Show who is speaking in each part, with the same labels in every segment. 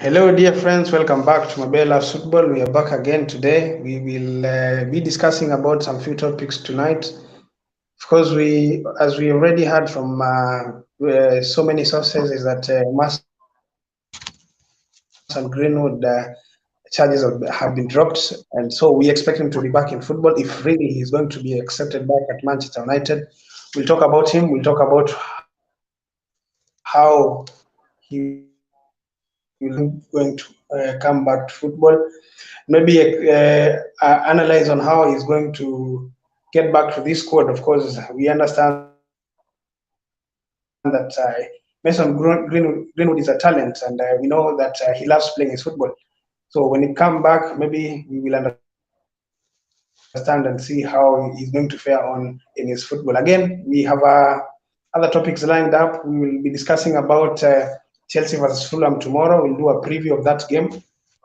Speaker 1: Hello, dear friends. Welcome back to Mabel Loves Football. We are back again today. We will be discussing about some few topics tonight. Of course, as we already heard from so many sources, is that Mason Greenwood charges have been dropped, and so we expect him to be back in football. If really he's going to be accepted back at Manchester United, we'll talk about him. We'll talk about how he will going to come back to football. Maybe analyze on how he's going to get back to this squad. Of course, we understand that Greenwood is a talent, and we know that he loves playing his football. So when he come back, maybe we will understand and see how he's going to fare on in his football. Again, we have other topics lined up. We will be discussing about Chelsea versus Fulham tomorrow. We'll do a preview of that game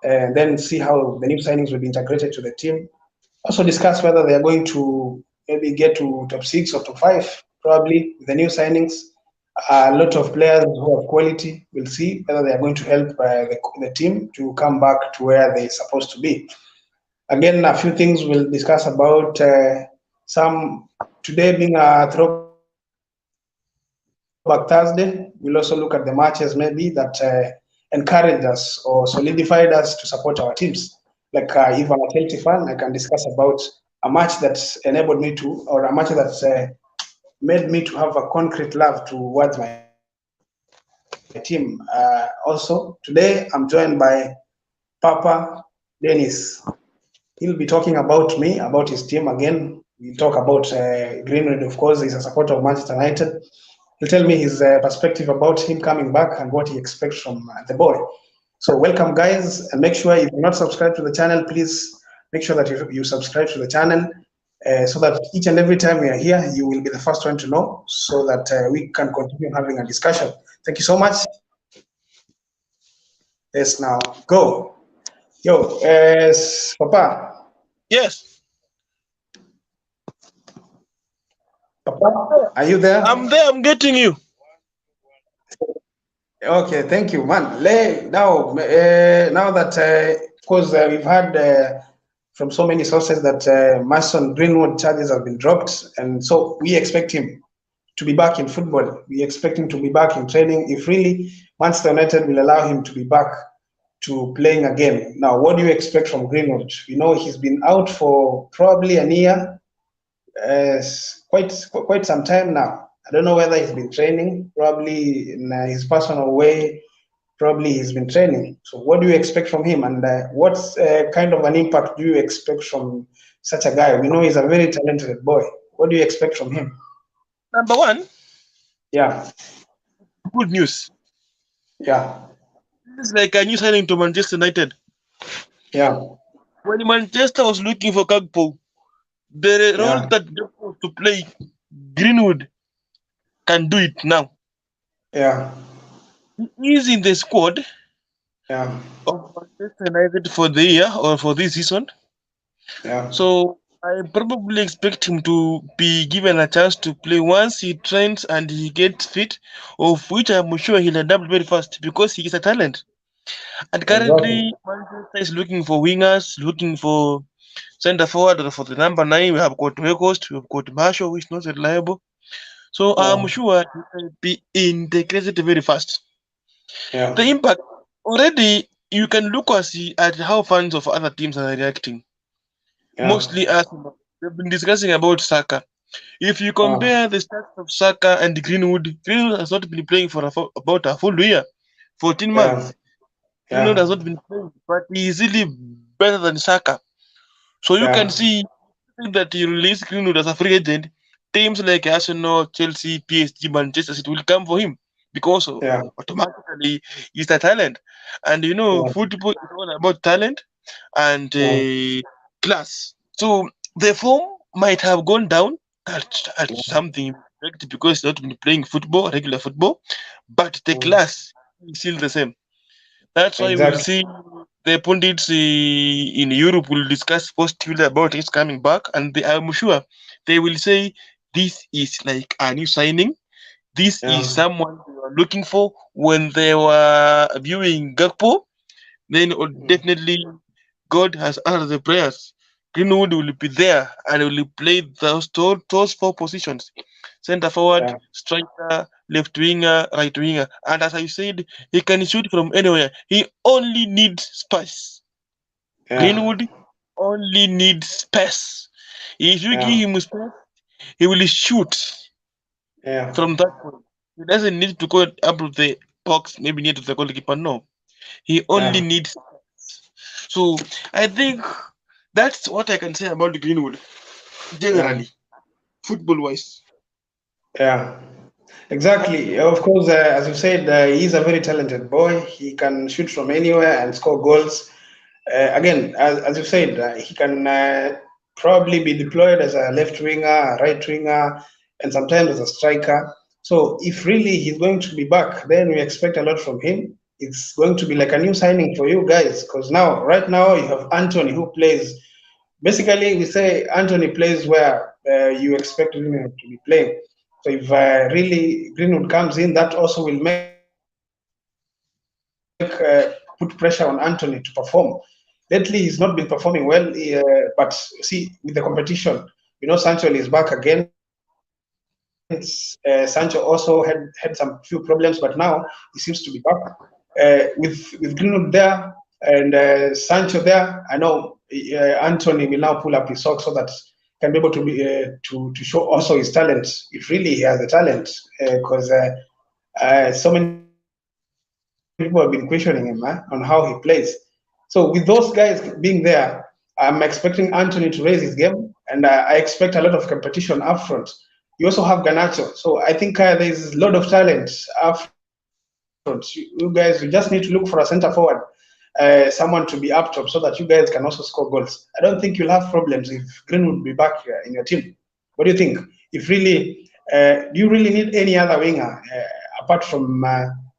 Speaker 1: and then see how the new signings will be integrated to the team. Also discuss whether they are going to maybe get to top six or top five, probably with the new signings. A lot of players who have quality. We'll see whether they are going to help the team to come back to where they're supposed to be. Again, a few things we'll discuss about some today being a throwback Thursday. We'll also look at the matches maybe that encouraged us or solidified us to support our teams. Like if I'm a Chelsea fan, I can discuss about a match that enabled me to, or a match that made me to have a concrete love towards my team. Also, today I'm joined by Papa Dennis. He'll be talking about me, about his team again. We'll talk about Greenwood, of course, he's a supporter of Manchester United. He'll tell me his perspective about him coming back and what he expects from the boy. So, welcome, guys, and make sure if you're not subscribed to the channel, please make sure that you subscribe to the channel so that each and every time we are here, you will be the first one to know so that we can continue having a discussion. Thank you so much. Let's now go. Yo, Papa,
Speaker 2: Yes,
Speaker 1: Papa, are you there?
Speaker 2: I'm there. I'm getting you.
Speaker 1: Okay, thank you, man. Now that, of course, we've heard from so many sources that Mason Greenwood charges have been dropped, and so we expect him to be back in football. We expect him to be back in training. If really Manchester United will allow him to be back to playing again. Now, what do you expect from Greenwood? We know he's been out for probably a year, quite some time now. I don't know whether he's been training, probably in his personal way, probably he's been training. So, what do you expect from him, and what kind of an impact do you expect from such a guy? We know he's a very talented boy. What do you expect from him?
Speaker 2: Number one,
Speaker 1: Yeah,
Speaker 2: good news.
Speaker 1: yeah,
Speaker 2: This is like a new signing to Manchester United.
Speaker 1: yeah,
Speaker 2: When Manchester was looking for Gakpo, the role
Speaker 1: yeah,
Speaker 2: that Gakpo to play, Greenwood can do it now.
Speaker 1: yeah,
Speaker 2: He is in the squad
Speaker 1: yeah,
Speaker 2: of Manchester United for the year or for this season.
Speaker 1: yeah,
Speaker 2: So I probably expect him to be given a chance to play once he trains and he gets fit, of which I'm sure he'll adapt very fast because he is a talent. And
Speaker 1: exactly.
Speaker 2: currently, Manchester is looking for wingers, looking for center forward or for the number nine. We have got Weghorst, we have got Marshall, which is not reliable. So I'm
Speaker 1: Yeah,
Speaker 2: sure he will be integrated very fast.
Speaker 1: yeah,
Speaker 2: The impact already, you can look at how fans of other teams are reacting.
Speaker 1: yeah,
Speaker 2: Mostly Arsenal. They've been discussing about Saka. If you
Speaker 1: yeah,
Speaker 2: compare the stats of Saka and Greenwood, Greenwood has not been playing for about a full year, 14
Speaker 1: yeah,
Speaker 2: months. Greenwood
Speaker 1: yeah,
Speaker 2: has not been playing, but he is really better than Saka. So you can
Speaker 1: yeah,
Speaker 2: see that you release Greenwood as a free agent, teams like Arsenal, Chelsea, PSG, Manchester City will come for him because
Speaker 1: yeah,
Speaker 2: automatically he's a talent. And
Speaker 1: yeah,
Speaker 2: football is all about talent and
Speaker 1: yeah,
Speaker 2: class. So the form might have gone down at
Speaker 1: yeah,
Speaker 2: something because he's not been playing football, regular football, but the
Speaker 1: mm,
Speaker 2: class is still the same. That's why we'll
Speaker 1: exactly.
Speaker 2: see the pundits in Europe will discuss positively about his coming back, and I'm sure they will say this is like a new signing. This is
Speaker 1: Yeah,
Speaker 2: someone they were looking for when they were viewing Gakpo. then definitely God has answered the prayers. Greenwood will be there and will play those four positions: center forward,
Speaker 1: Yeah,
Speaker 2: striker, left winger, right winger. And as I said, he can shoot from anywhere. He only needs space.
Speaker 1: yeah,
Speaker 2: Greenwood only needs space. If you give
Speaker 1: yeah,
Speaker 2: him space, he will shoot
Speaker 1: yeah,
Speaker 2: from that point. He doesn't need to go up to the box, maybe near to the goalkeeper. No, he only
Speaker 1: yeah,
Speaker 2: needs. So I think that's what I can say about Greenwood
Speaker 1: yeah,
Speaker 2: generally, football wise.
Speaker 1: yeah. Exactly. Of course, as you said, he's a very talented boy. He can shoot from anywhere and score goals. Again, as you said, he can probably be deployed as a left winger, a right winger, and sometimes as a striker. So if really he's going to be back, then we expect a lot from him. It's going to be like a new signing for you guys because now, right now, you have Anthony who plays. Basically, we say Anthony plays where you expect him to be playing. So if really Greenwood comes in, that also will make put pressure on Anthony to perform. Lately, he's not been performing well, but see, with the competition, Sancho is back again. Sancho also had some few problems, but now he seems to be back. With Greenwood there and Sancho there, I know Anthony will now pull up his socks so that can be able to be to show also his talent if really he has the talent because so many people have been questioning him on how he plays. So with those guys being there, I'm expecting Anthony to raise his game, and I expect a lot of competition up front. You also have Garnacho, so I think there's a lot of talent up front. You guys, you just need to look for a center forward, someone to be up top, so that you guys can also score goals. I don't think you'll have problems if Greenwood will be back here in your team. What do you think? If really, do you really need any other winger apart from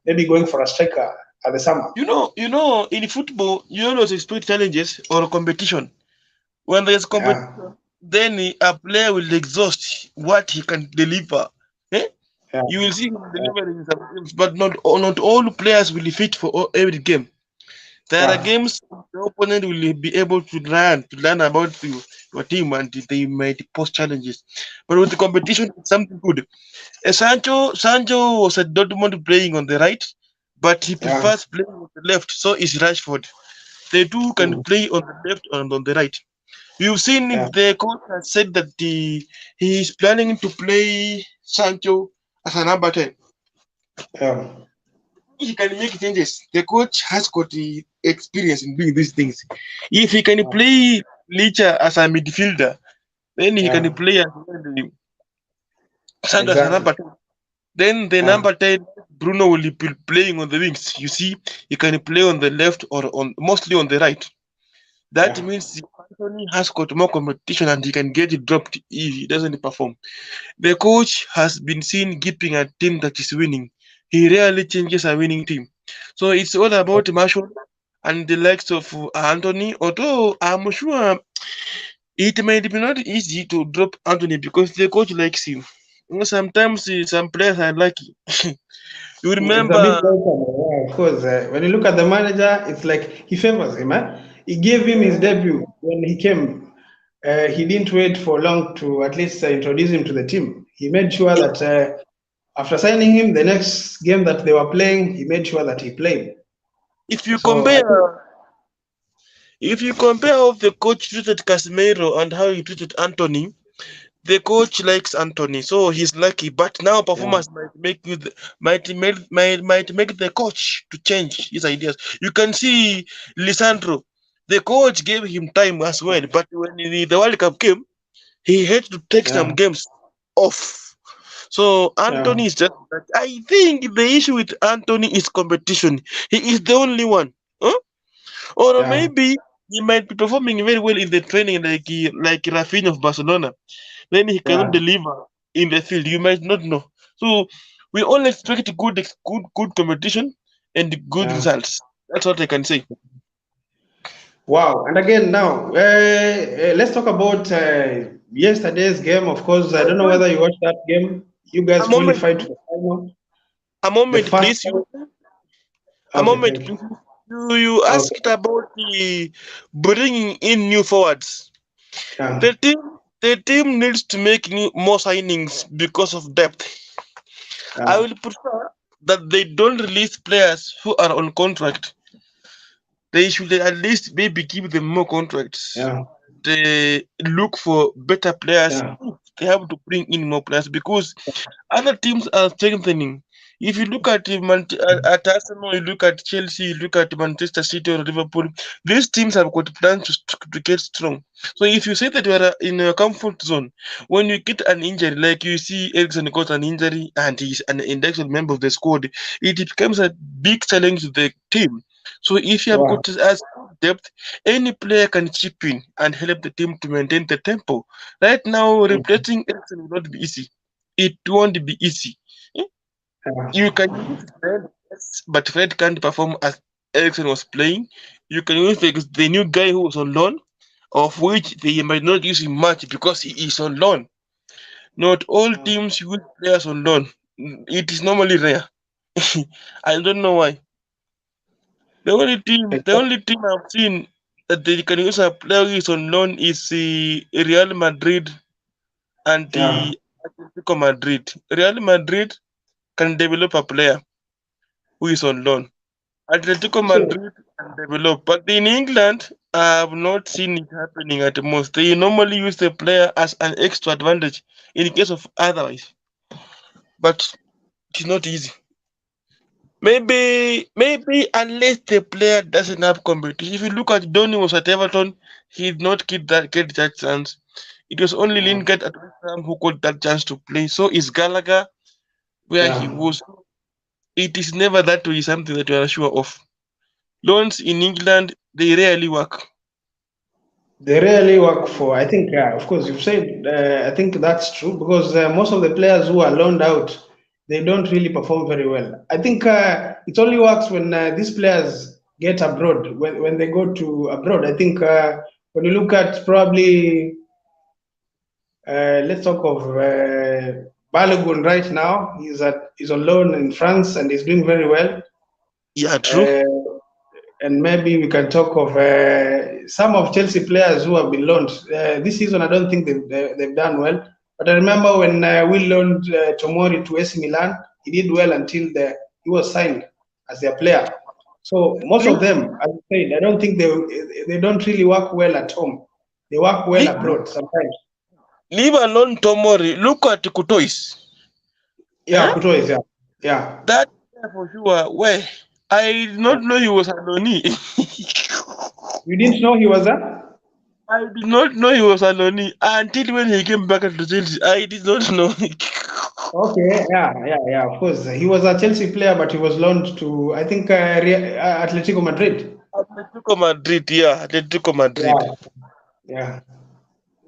Speaker 1: maybe going for a striker at the summer?
Speaker 2: In football, you always expect challenges or competition. When there's
Speaker 1: Yeah,
Speaker 2: competition, then a player will exhaust what he can deliver. Eh?
Speaker 1: yeah,
Speaker 2: You will see him
Speaker 1: yeah,
Speaker 2: delivering in some games, but not all players will fit for every game. There are
Speaker 1: yeah,
Speaker 2: games the opponent will be able to learn about your team, and they might pose challenges. But with the competition, it's something good. Sancho was at Dortmund playing on the right, but he
Speaker 1: yeah.
Speaker 2: prefers playing on the left. So is Rashford. They two can
Speaker 1: Mm,
Speaker 2: play on the left and on the right. You've seen
Speaker 1: yeah,
Speaker 2: the coach has said that he is planning to play Sancho as a number 10.
Speaker 1: yeah,
Speaker 2: He can make changes. The coach has got the experience in doing these things. If he can
Speaker 1: yeah,
Speaker 2: play Licha as a midfielder, then he can
Speaker 1: yeah.
Speaker 2: play Sancho as a
Speaker 1: Exactly.
Speaker 2: number 10. Then the
Speaker 1: Yeah,
Speaker 2: number 10, Bruno will be playing on the wings. You see, he can play on the left or on mostly on the right. That
Speaker 1: yeah,
Speaker 2: means Anthony has got more competition and he can get it dropped if he doesn't perform. The coach has been seen keeping a team that is winning. He rarely changes a winning team. So it's all about Marshall and the likes of Anthony. Although I'm sure it might be not easy to drop Anthony because the coach likes him. Sometimes some players are lucky. You
Speaker 1: it's a bit
Speaker 2: remember,
Speaker 1: broken. Yeah, of course. When you look at the manager, it's like he favors him. He gave him his debut when he came. He didn't wait for long to at least introduce him to the team. He made sure that after signing him, the next game that they were playing, he made sure that he played.
Speaker 2: if you
Speaker 1: So I
Speaker 2: compare,
Speaker 1: think,
Speaker 2: if you compare how the coach treated Casemiro and how he treated Anthony, the coach likes Anthony, so he's lucky. But now
Speaker 1: yeah,
Speaker 2: performance might make the coach to change his ideas. You can see Lisandro. The coach gave him time as well, but when the World Cup came, he had to take some
Speaker 1: yeah,
Speaker 2: games off. So
Speaker 1: yeah,
Speaker 2: Anthony is just that. I think the issue with Anthony is competition. He is the only one. Huh? Or
Speaker 1: yeah,
Speaker 2: maybe he might be performing very well in the training like Rafinha of Barcelona. Then he cannot
Speaker 1: yeah,
Speaker 2: deliver in the field. You might not know. So we all expect good competition and good
Speaker 1: yeah.
Speaker 2: results. That's what I can say.
Speaker 1: Wow. And again, now let's talk about yesterday's game. Of course, I don't know
Speaker 2: Wait,
Speaker 1: whether you watched that game. You guys
Speaker 2: a moment,
Speaker 1: qualified to
Speaker 2: please.
Speaker 1: the final.
Speaker 2: A
Speaker 1: The
Speaker 2: moment,
Speaker 1: first
Speaker 2: please.
Speaker 1: time.
Speaker 2: A
Speaker 1: Okay,
Speaker 2: moment,
Speaker 1: thank you.
Speaker 2: please. You
Speaker 1: Okay.
Speaker 2: asked about the bringing in new forwards.
Speaker 1: Yeah.
Speaker 2: The team needs to make more signings because of depth. I
Speaker 1: Yeah.
Speaker 2: will prefer that they don't release players who are on contract. They should at least maybe give them more contracts.
Speaker 1: Yeah.
Speaker 2: They look for better players.
Speaker 1: Yeah.
Speaker 2: They have to bring in more players because other teams are strengthening. If you look at at Arsenal, you look at Chelsea, you look at Manchester City or Liverpool, these teams have got plans to get strong. So if you say that you are in a comfort zone, when you get an injury, like you see Ericsson got an injury and he's an induction member of the squad, it becomes a big challenge to the team. So if you have
Speaker 1: Yeah.
Speaker 2: got as depth, any player can chip in and help the team to maintain the tempo. Right now, replacing Ericsson will not be easy. It won't be easy. Eh,
Speaker 1: Yeah.
Speaker 2: You can use Fred, yes, but Fred can't perform as Ericsson was playing. You can use the new guy who was on loan, of which they might not use him much because he is on loan. Not all
Speaker 1: Yeah.
Speaker 2: teams use players on loan. It is normally rare. I don't know why. The only team I've seen that they can use a player who is on loan is Real Madrid and
Speaker 1: Yeah.
Speaker 2: the Atletico Madrid. Real Madrid can develop a player who is on loan. Atletico
Speaker 1: So
Speaker 2: Madrid can develop, but in England, I have not seen it happening at most. They normally use the player as an extra advantage in case of otherwise, but it's not easy. Maybe unless the player doesn't have competition. If you look at Donny was at Everton, he did not get that chance. It was only
Speaker 1: yeah.
Speaker 2: Lingard at West Ham who got that chance to play. So is Gallagher where he
Speaker 1: Yeah.
Speaker 2: was. It is never that way something that you are sure of. Loans in England they rarely work.
Speaker 1: They rarely work for. I think, of course, you've said. I think that's true because most of the players who are loaned out, they don't really perform very well. I think it only works when these players get abroad. When they go to abroad, I think when you look at probably, let's talk of Balogun right now. He's on loan in France and he's doing very well.
Speaker 2: Yeah, true.
Speaker 1: Uh, and maybe we can talk of some of Chelsea players who have been loaned this season. I don't think they've done well, but I remember when we loaned Tomori to AC Milan, he did well until he was signed as their player. So most of
Speaker 2: Leave,
Speaker 1: them, as I said, I don't think they don't really work well at home. They work well
Speaker 2: leave,
Speaker 1: abroad sometimes.
Speaker 2: leave alone Tomori. Look at Kutois.
Speaker 1: Yeah,
Speaker 2: Eh?
Speaker 1: Kuto is yeah.
Speaker 2: That guy for sure. Where I did
Speaker 1: Yeah.
Speaker 2: not know he was Aloni.
Speaker 1: You didn't know he was there?
Speaker 2: I did not know he was Aloni until when he came back to Chelsea. I did not know.
Speaker 1: Okay, yeah. Of course, he was a Chelsea player, but he was loaned to I think Atletico Madrid.
Speaker 2: Atletico Madrid, yeah, Atletico Madrid.
Speaker 1: Yeah, yeah.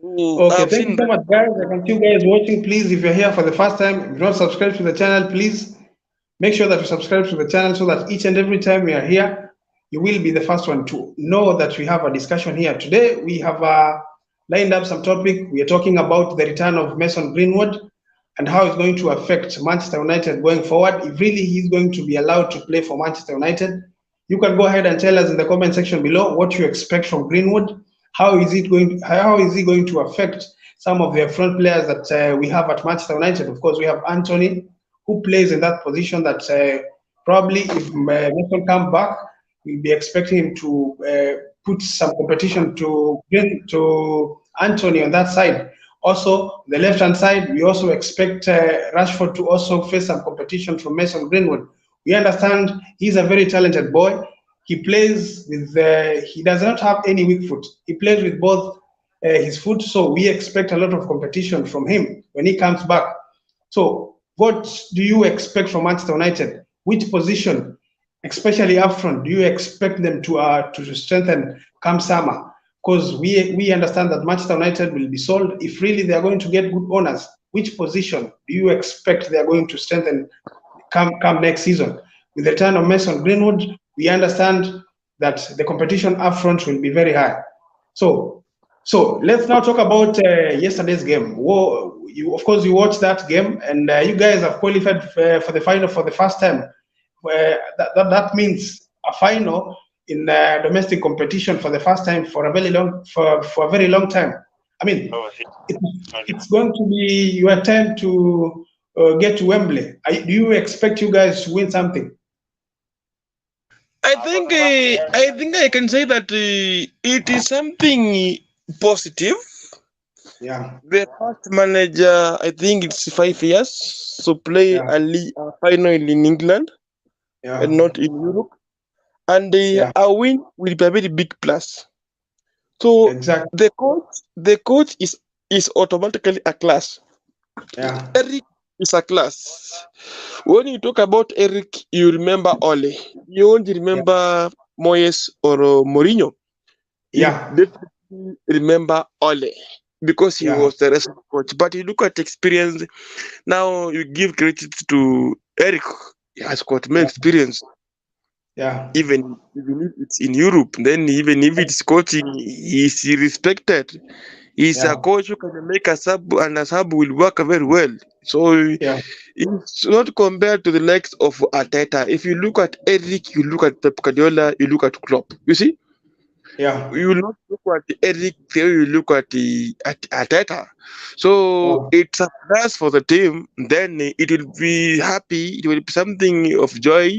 Speaker 2: Oh,
Speaker 1: Okay,
Speaker 2: I've
Speaker 1: thank you
Speaker 2: seen
Speaker 1: so
Speaker 2: that.
Speaker 1: much, guys. I can see you guys watching. Please, if you're here for the first time, if you're not subscribed to the channel, please make sure that you subscribe to the channel so that each and every time we are here, you will be the first one to know that we have a discussion here. Today, we have lined up some topic. We are talking about the return of Mason Greenwood and how it's going to affect Manchester United going forward. If really he's going to be allowed to play for Manchester United, you can go ahead and tell us in the comment section below what you expect from Greenwood. How is he going to affect some of the front players that we have at Manchester United? Of course, we have Anthony, who plays in that position that probably if Mason comes back, we'll be expecting him to put some competition to Anthony on that side. Also, on the left hand side, we also expect Rashford to also face some competition from Mason Greenwood. We understand he's a very talented boy. He plays with, he does not have any weak foot. He plays with both his foot, so we expect a lot of competition from him when he comes back. So, what do you expect from Manchester United? Which position, especially up front, do you expect them to strengthen come summer? Because we understand that Manchester United will be sold if really they are going to get good owners. Which position do you expect they are going to strengthen come next season? With the return of Mason Greenwood, we understand that the competition up front will be very high. So, so let's now talk about yesterday's game. Of course, you watched that game, and you guys have qualified for the final for the first time. That means a final. in domestic competition for the first time for a very long time. I mean, it, it's going to be your time to get to Wembley. Do you expect you guys to win something?
Speaker 2: I think I can say that it is something positive.
Speaker 1: Yeah,
Speaker 2: The first manager, I think it's 5 years, to play
Speaker 1: yeah,
Speaker 2: a final in England and
Speaker 1: yeah,
Speaker 2: not in Europe, and
Speaker 1: yeah.
Speaker 2: a win will be a very big plus. So
Speaker 1: Exactly.
Speaker 2: the coach is automatically a class.
Speaker 1: Yeah,
Speaker 2: Eric is a class. When you talk about Eric, you remember Ole. You won't
Speaker 1: yeah,
Speaker 2: remember Moyes or Mourinho. You
Speaker 1: yeah,
Speaker 2: definitely remember Ole because he
Speaker 1: yeah,
Speaker 2: was the rest coach. But you look at experience. Now you give credit to Eric. He has got more
Speaker 1: yeah,
Speaker 2: experience,
Speaker 1: yeah,
Speaker 2: even if it's in Europe. Then even if it's coaching, he's respected. He's a
Speaker 1: yeah,
Speaker 2: coach who can make a sub, and a sub will work very well. So
Speaker 1: yeah,
Speaker 2: it's not compared to the likes of Arteta. If you look at Eric, you look at Pep Guardiola, you look at Klopp. You see,
Speaker 1: yeah,
Speaker 2: you will not look at Eric, there you look at the at Arteta. So
Speaker 1: yeah,
Speaker 2: it's a plus for the team. Then it will be happy. It will be something of joy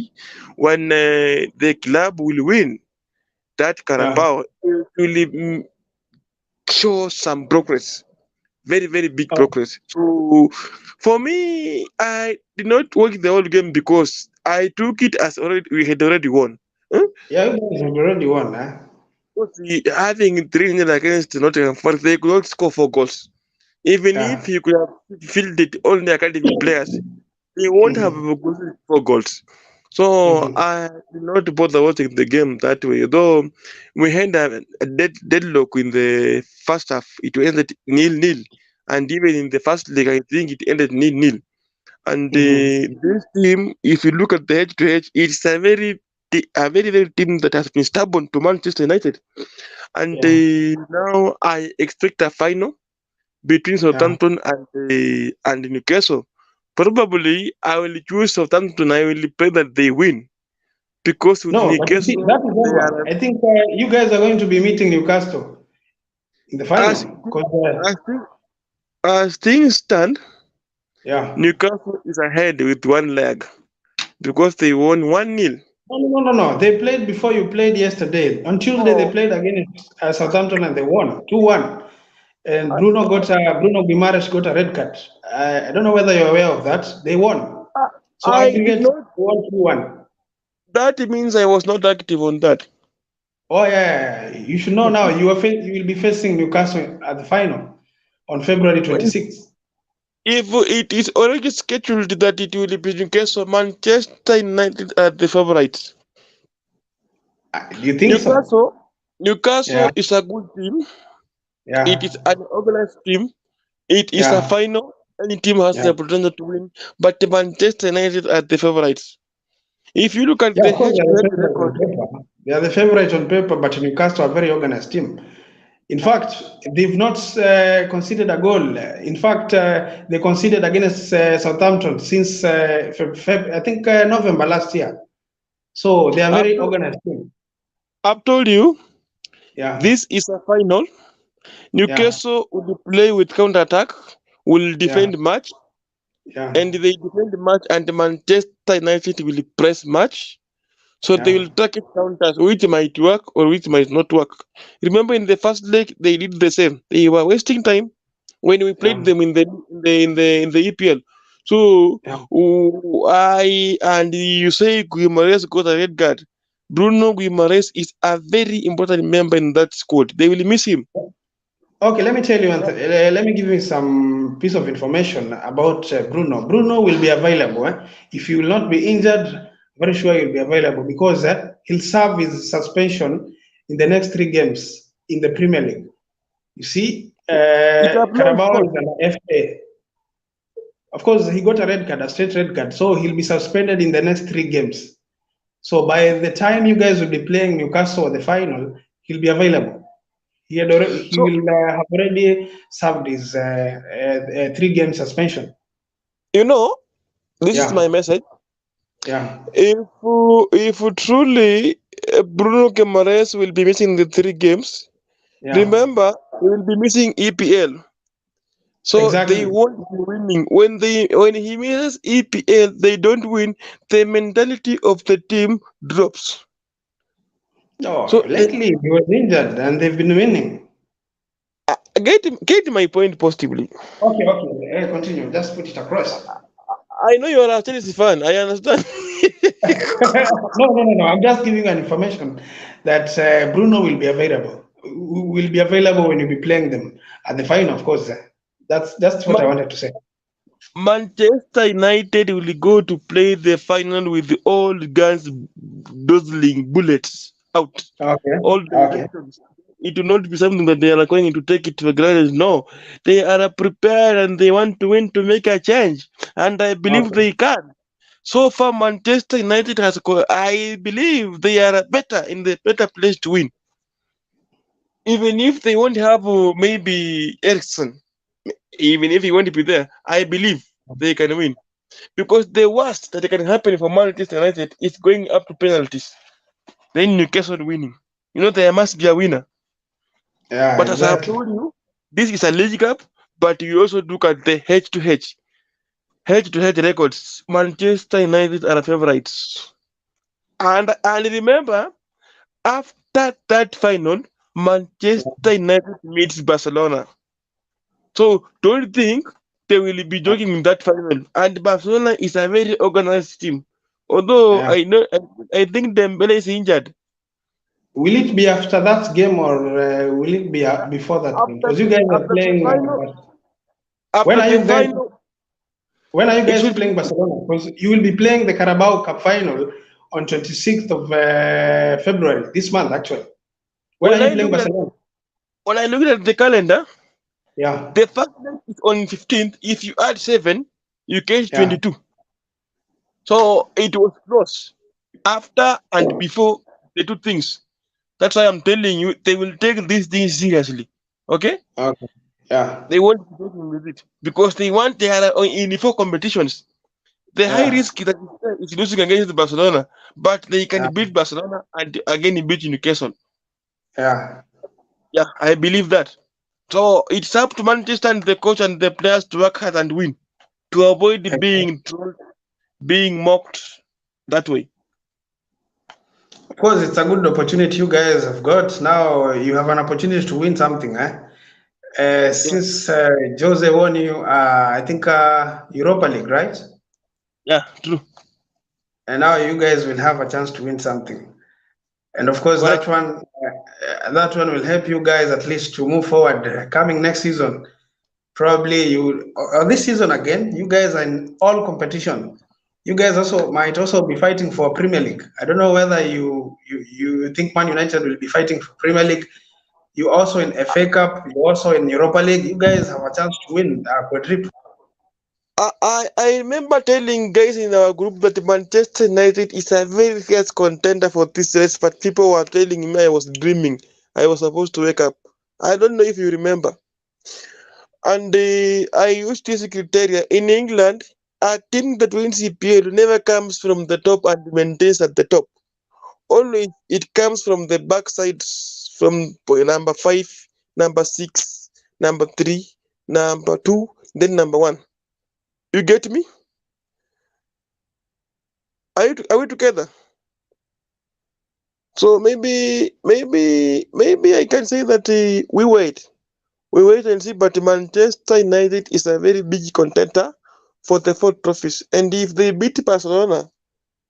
Speaker 2: when the club will win that
Speaker 1: yeah.
Speaker 2: Carabao. It will show some progress, very very big
Speaker 1: Oh,
Speaker 2: progress. So for me, I did not watch the whole game because I took it as already we had already won. Huh?
Speaker 1: yeah, you guys have already won, huh?
Speaker 2: Because having 3-0 against Nottingham Forest, they could not score 4 goals. Even if
Speaker 1: Yeah.
Speaker 2: he could have fielded only academy players, he won't have
Speaker 1: Mm-hmm.
Speaker 2: goals 4 goals. So
Speaker 1: Mm-hmm.
Speaker 2: I did not bother watching the game that way. Though we had a deadlock in the first half, it ended nil-nil. And even in the first leg, I think it ended nil-nil. And
Speaker 1: Mm-hmm.
Speaker 2: this team, if you look at the head to edge, it's a very team that has been stubborn to Manchester United. And
Speaker 1: Yeah.
Speaker 2: now I expect a final between
Speaker 1: Yeah.
Speaker 2: Southampton and Newcastle. Probably I will choose Southampton. I will pray that they win because with
Speaker 1: No, but you see, that
Speaker 2: Newcastle
Speaker 1: is
Speaker 2: they
Speaker 1: over.
Speaker 2: are
Speaker 1: I think you guys are going to be meeting Newcastle in the
Speaker 2: as
Speaker 1: final. Because,
Speaker 2: as, thing- as things stand.
Speaker 1: yeah.
Speaker 2: Newcastle is ahead with one leg because they won 1-0.
Speaker 1: No, no, no, no, no. They played before you played yesterday. On Tuesday, they
Speaker 2: Oh,
Speaker 1: played against Southampton and they won 2-1. And
Speaker 2: I,
Speaker 1: Bruno Guimaraes got a red card. I don't know whether you're aware of that. They won.
Speaker 2: I
Speaker 1: So
Speaker 2: I did
Speaker 1: aggregate
Speaker 2: not.
Speaker 1: 1-2-1.
Speaker 2: That means I was not active on that.
Speaker 1: Oh yeah, yeah, yeah. You should know now. You will be facing Newcastle at the final on February
Speaker 2: If
Speaker 1: 26th.
Speaker 2: if it is already scheduled that it will be Newcastle Manchester United at the favorites.
Speaker 1: Do you think so?
Speaker 2: Newcastle
Speaker 1: Yeah,
Speaker 2: Newcastle is a good team. It
Speaker 1: yeah,
Speaker 2: is an organized team. It is a
Speaker 1: yeah,
Speaker 2: final. Any team has
Speaker 1: yeah.
Speaker 2: the potential to win, but Manchester United are the favorites. If you look at
Speaker 1: Yeah,
Speaker 2: the
Speaker 1: of course they are the
Speaker 2: head-to-head
Speaker 1: favorite on
Speaker 2: record,
Speaker 1: paper. They are the favorite on paper, but Newcastle are a very organized team. In fact, they've not conceded a goal. In fact, they conceded against Southampton since I think November last year. So they are
Speaker 2: I've,
Speaker 1: very
Speaker 2: to-
Speaker 1: organized team.
Speaker 2: I've told you
Speaker 1: Yeah,
Speaker 2: this is a final.
Speaker 1: yeah,
Speaker 2: Newcastle will play with counter-attack, will
Speaker 1: yeah,
Speaker 2: defend match,
Speaker 1: yeah,
Speaker 2: and they defend match, and Manchester United will press match. So they
Speaker 1: yeah.
Speaker 2: will target counters, which might work or which might not work. Remember, in the first leg, they did the same. They were wasting time when we played
Speaker 1: Yeah,
Speaker 2: them in the EPL. So
Speaker 1: yeah.
Speaker 2: I and you say Guimaraes got a red card. Bruno Guimaraes is a very important member in that squad. They will miss him.
Speaker 1: Okay, let me tell you, let me give you some piece of information about Bruno. Bruno will be available. If he will not be injured, very sure he'll be available because he'll serve his suspension in the next 3 games in the Premier League. You see,
Speaker 2: It applies
Speaker 1: Carabao
Speaker 2: both.
Speaker 1: is an FA. Of course, he got a red card, a straight red card, so he'll be suspended in the next 3 games. So by the time you guys will be playing Newcastle at the final, he'll be available. He
Speaker 2: So
Speaker 1: will have already served his 3 game suspension.
Speaker 2: you know, this is my
Speaker 1: Yeah,
Speaker 2: message.
Speaker 1: yeah,
Speaker 2: If truly Bruno Guimaraes will be missing the 3 games.
Speaker 1: Yeah,
Speaker 2: Remember, he will be missing EPL. So they
Speaker 1: exactly.
Speaker 2: won't be winning. When he misses EPL, they don't win. The mentality of the team drops.
Speaker 1: No,
Speaker 2: So they
Speaker 1: lately he was injured and they've been winning.
Speaker 2: get my point positively.
Speaker 1: Okay, okay. Continue. Just put it across.
Speaker 2: I know you are a Chelsea fan. I understand.
Speaker 1: No, no, no, no. I'm just giving you an information that Bruno will be available. Will be available when you be playing them at the final, of course. That's what I
Speaker 2: Man-
Speaker 1: wanted to say.
Speaker 2: Manchester United will go to play the final with the old guns dozling bullets out
Speaker 1: Okay,
Speaker 2: all
Speaker 1: okay,
Speaker 2: directions. It will not be something that they are going to take it for granted. No, they are prepared and they want to win to make a change, and I believe
Speaker 1: okay.
Speaker 2: they can. So far, Manchester United has. I believe they are better in the better place to win, even if they won't have maybe Ericsson. Even if he won't be there, I believe they can win. Because the worst that can happen for Manchester United is going up to penalties. Then Newcastle winning. There must be a winner.
Speaker 1: Yeah,
Speaker 2: But as I have
Speaker 1: exactly.
Speaker 2: told you, this is a League Cup, but you also look at the head-to-head. Head-to-head records. Manchester United are favorites. And remember, after that final, Manchester United meets Barcelona. So don't think they will be joking in that final. And Barcelona is a very organized team. Although
Speaker 1: Yeah.
Speaker 2: I think Dembele is injured.
Speaker 1: Will it be after that game or will it be before that game?
Speaker 2: After
Speaker 1: Because you guys are
Speaker 2: after the
Speaker 1: playing.
Speaker 2: final,
Speaker 1: When
Speaker 2: after
Speaker 1: are
Speaker 2: the
Speaker 1: you guys?
Speaker 2: final,
Speaker 1: When are you
Speaker 2: it
Speaker 1: guys
Speaker 2: will be
Speaker 1: playing Barcelona? Because you will be playing the Carabao Cup final on 26th of February this month, actually. When are
Speaker 2: when
Speaker 1: you
Speaker 2: I
Speaker 1: playing
Speaker 2: look at
Speaker 1: Barcelona?
Speaker 2: when I look at the calendar,
Speaker 1: Yeah,
Speaker 2: the first leg is on 15th. If you add 7, you get
Speaker 1: yeah,
Speaker 2: 22. So it was close. After and before the two things. That's why I'm telling you, they will take these things seriously. Okay?
Speaker 1: okay, yeah,
Speaker 2: They won't be joking with it because they are in the 4 competitions. The high
Speaker 1: yeah,
Speaker 2: risk that is losing against Barcelona, but they
Speaker 1: yeah,
Speaker 2: can beat Barcelona and again beat Newcastle.
Speaker 1: yeah.
Speaker 2: Yeah, I believe that. So it's up to Manchester and the coach and the players to work hard and win to avoid being trolled, being mocked that way.
Speaker 1: Of course, it's a good opportunity you guys have got. Now you have an opportunity to win something, eh?
Speaker 2: Yeah,
Speaker 1: Since Jose won you, I think Europa League, right?
Speaker 2: yeah, true.
Speaker 1: And now you guys will have a chance to win something. And of course,
Speaker 2: Correct.
Speaker 1: that one will help you guys at least to move forward. Coming next season, probably you or this season again, you guys are in all competition. You guys also might also be fighting for Premier League. I don't know whether you think Man United will be fighting for Premier League. You also in FA Cup. You also in Europa League. You guys have a chance to win quadruple.
Speaker 2: I remember telling guys in our group that Manchester United is a very fierce contender for this race, but people were telling me I was dreaming. I was supposed to wake up. I don't know if you remember. And I used this criteria. In England, a team that wins EPL never comes from the top and maintains at the top. Always it comes from the backside, from number 5, number 6, number 3, number 2, then number 1. You get me? Are we together? So maybe I can say that we wait and see. But Manchester United is a very big contender for the 4 trophies, and if they beat Barcelona,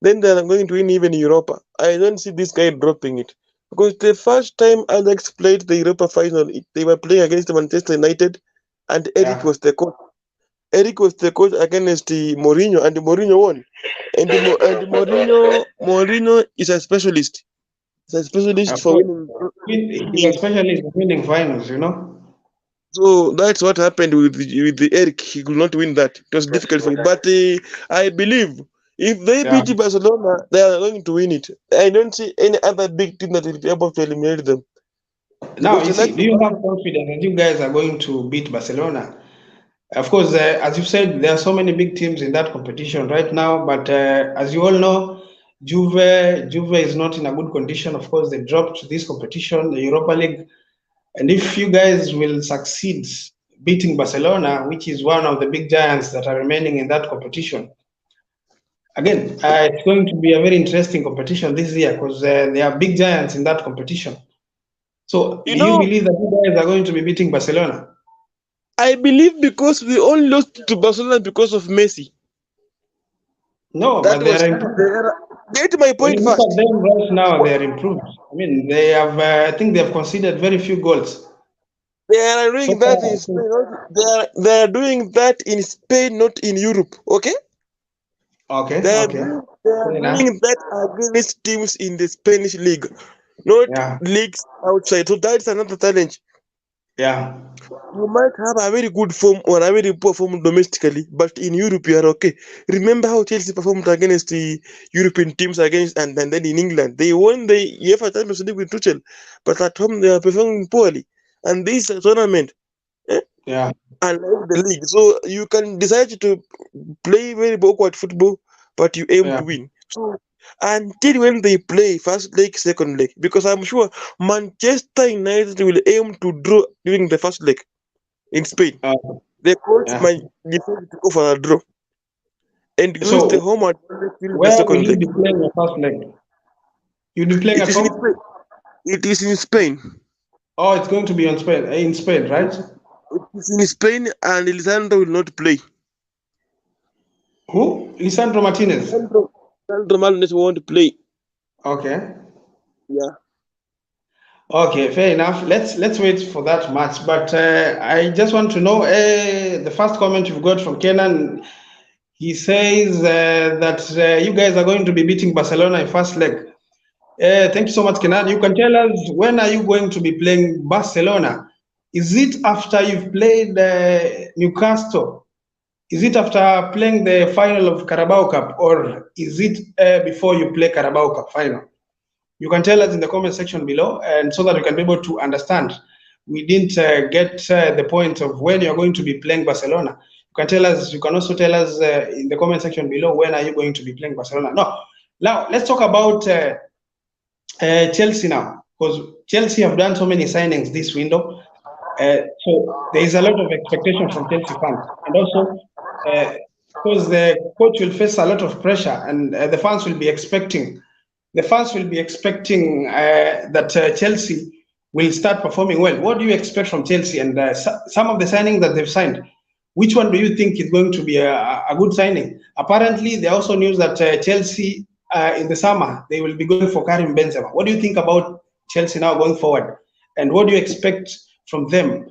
Speaker 2: then they are going to win even Europa. I don't see this guy dropping it because the first time Alex played the Europa final, they were playing against Manchester United, and Eric
Speaker 1: Yeah.
Speaker 2: was the coach. Eric was the coach against the Mourinho, and Mourinho won. And Mourinho is a specialist. He's a specialist
Speaker 1: Of
Speaker 2: for
Speaker 1: course. He's a
Speaker 2: winning.
Speaker 1: specialist in winning finals, you know?
Speaker 2: So that's what happened with the Eric. He could not win that. It was difficult for him. But I believe if they
Speaker 1: Yeah.
Speaker 2: beat Barcelona, they are going to win it. I don't see any other big team that will be able to eliminate them
Speaker 1: Now,
Speaker 2: because
Speaker 1: you
Speaker 2: they
Speaker 1: see,
Speaker 2: like
Speaker 1: do
Speaker 2: to
Speaker 1: you have
Speaker 2: win.
Speaker 1: confidence that you guys are going to beat Barcelona? Of course, as you said, there are so many big teams in that competition right now. But as you all know, Juve is not in a good condition. Of course, they dropped this competition, the Europa League. And if you guys will succeed beating Barcelona, which is one of the big giants that are remaining in that competition, again, it's going to be a very interesting competition this year because there are big giants in that competition. So,
Speaker 2: You
Speaker 1: do you
Speaker 2: know,
Speaker 1: believe that you guys are going to be beating Barcelona?
Speaker 2: I believe because we only lost to Barcelona because of Messi.
Speaker 1: No,
Speaker 2: That
Speaker 1: but they
Speaker 2: was
Speaker 1: are
Speaker 2: the
Speaker 1: improved.
Speaker 2: era. Get my
Speaker 1: When
Speaker 2: point
Speaker 1: you look at
Speaker 2: first.
Speaker 1: them right now, they are improved. I mean, they have. I think they have conceded very few goals
Speaker 2: They are
Speaker 1: so
Speaker 2: doing
Speaker 1: far.
Speaker 2: that in Spain. They are doing that in Spain, not in Europe. Okay,
Speaker 1: Okay,
Speaker 2: they are
Speaker 1: okay,
Speaker 2: doing they are
Speaker 1: fair enough.
Speaker 2: doing that against teams in the Spanish league, not
Speaker 1: Yeah,
Speaker 2: leagues outside. So that's another challenge.
Speaker 1: yeah,
Speaker 2: You might have a very good form or a very poor form domestically, but in Europe you are okay. Remember how Chelsea performed against the European teams and then in England they won the UEFA Champions League with Tuchel, but at home they are performing poorly. And this tournament, eh,
Speaker 1: yeah,
Speaker 2: unlike the league, so you can decide to play very awkward football, but you aim
Speaker 1: yeah.
Speaker 2: to win. So until when they play first leg, second leg, because I'm sure Manchester United will aim to draw during the first leg in Spain.
Speaker 1: Uh,
Speaker 2: The coach
Speaker 1: yeah.
Speaker 2: might decide to go for a draw and lose the
Speaker 1: So,
Speaker 2: home advantage during the
Speaker 1: where will
Speaker 2: second
Speaker 1: you
Speaker 2: leg.
Speaker 1: be playing your first leg? You'll be playing
Speaker 2: It
Speaker 1: at
Speaker 2: is in
Speaker 1: home?
Speaker 2: Spain. It is in Spain.
Speaker 1: Oh, it's going to be on Spain, in Spain, right?
Speaker 2: It is in Spain, and Lisandro will not play.
Speaker 1: Who? Lisandro Martinez.
Speaker 2: Lisandro Martinez won't play.
Speaker 1: Okay.
Speaker 2: Yeah.
Speaker 1: Okay, fair enough. Let's wait for that match. But I just want to know the first comment you've got from Kenan. He says that you guys are going to be beating Barcelona in first leg. Thank you so much, Kenan. You can tell us when are you going to be playing Barcelona? Is it after you've played Newcastle? Is it after playing the final of Carabao Cup, or is it before you play Carabao Cup final? You can tell us in the comment section below, and so that we can be able to understand. We didn't get the point of when you're going to be playing Barcelona. You can tell us. You can also tell us in the comment section below when are you going to be playing Barcelona. No, now let's talk about Chelsea now, because Chelsea have done so many signings this window. So there is a lot of expectation from Chelsea fans, and also because the coach will face a lot of pressure, and the fans will be expecting that Chelsea will start performing well. What do you expect from Chelsea and some of the signings that they've signed? Which one do you think is going to be a good signing? Apparently, there are also news that Chelsea in the summer they will be going for Karim Benzema. What do you think about Chelsea now going forward? And what do you expect from them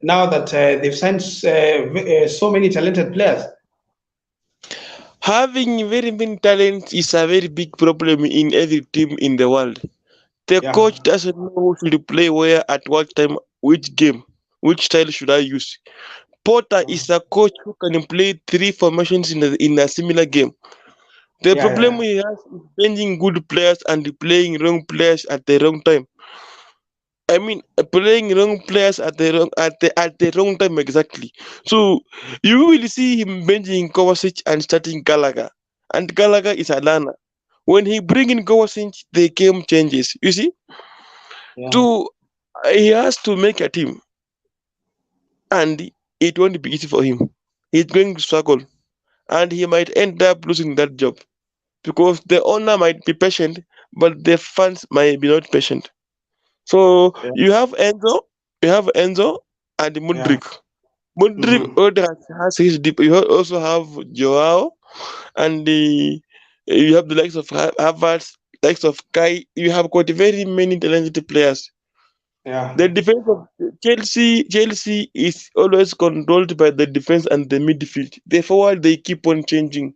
Speaker 1: now that they've signed so many talented players?
Speaker 2: Having very many talents is a very big problem in every team in the world. The
Speaker 1: Yeah,
Speaker 2: coach doesn't know who should play where at what time, which game, which style should I use. Potter is a coach who can play three formations in a similar game. The
Speaker 1: yeah,
Speaker 2: problem
Speaker 1: yeah,
Speaker 2: he has is changing good players and playing wrong players at the wrong time. I mean, playing wrong players at the wrong time exactly. So you will see him benching Kovacic and starting Gallagher, and Gallagher is a learner. When he bring in Kovacic, the game changes. You see,
Speaker 1: yeah,
Speaker 2: to he has to make a team, and it won't be easy for him. He's going to struggle, and he might end up losing that job because the owner might be patient, but the fans might be not patient. So
Speaker 1: yeah,
Speaker 2: you have Enzo and
Speaker 1: yeah.
Speaker 2: Mudrik. Mudrik
Speaker 1: Hmm.
Speaker 2: already has his deep. You also have Joao and you have the likes of Havertz, likes of Kai. You have got very many talented players.
Speaker 1: Yeah,
Speaker 2: The defense of Chelsea is always controlled by the defense and the midfield. The forward they keep on changing.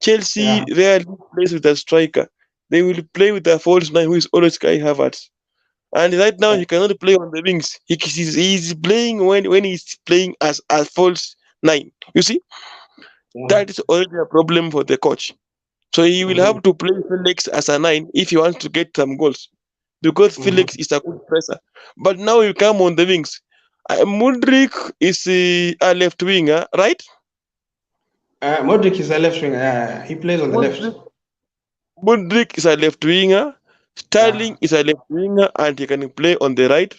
Speaker 2: Chelsea
Speaker 1: yeah,
Speaker 2: rarely plays with a striker. They will play with a false nine who is always Kai Havertz. And right now he cannot play on the wings. He's playing when he's playing as a false nine. You see,
Speaker 1: yeah.
Speaker 2: that is already a problem for the coach. So he will
Speaker 1: Hmm.
Speaker 2: have to play Felix as a nine if he wants to get some goals, because
Speaker 1: Hmm.
Speaker 2: Felix is a good presser. But now you come on the wings. Mudrik is a left winger, right?
Speaker 1: Modric is a left winger. Yeah, he plays on the left.
Speaker 2: Mudrik, Mudrik is a left winger.
Speaker 1: Yeah,
Speaker 2: Sterling is a left winger and he can play on the right.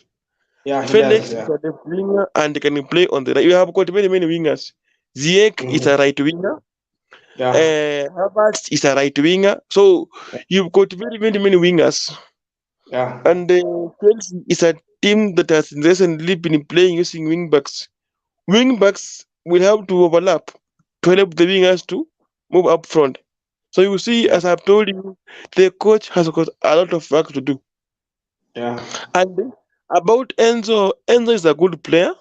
Speaker 1: yeah, he
Speaker 2: Felix
Speaker 1: does.
Speaker 2: is
Speaker 1: Yeah,
Speaker 2: a left winger and he can play on the right. You have got many wingers. Ziyech is a
Speaker 1: hmm,
Speaker 2: right winger.
Speaker 1: yeah,
Speaker 2: Havertz is a right winger. So you've got many wingers.
Speaker 1: yeah,
Speaker 2: And Chelsea is a team that has recently been playing using wing backs. Wing backs will have to overlap to help the wingers to move up front. So you see,
Speaker 1: yeah,
Speaker 2: as I've told you, the coach has got a lot of work to do.
Speaker 1: yeah.
Speaker 2: And about Enzo, Enzo is a good player,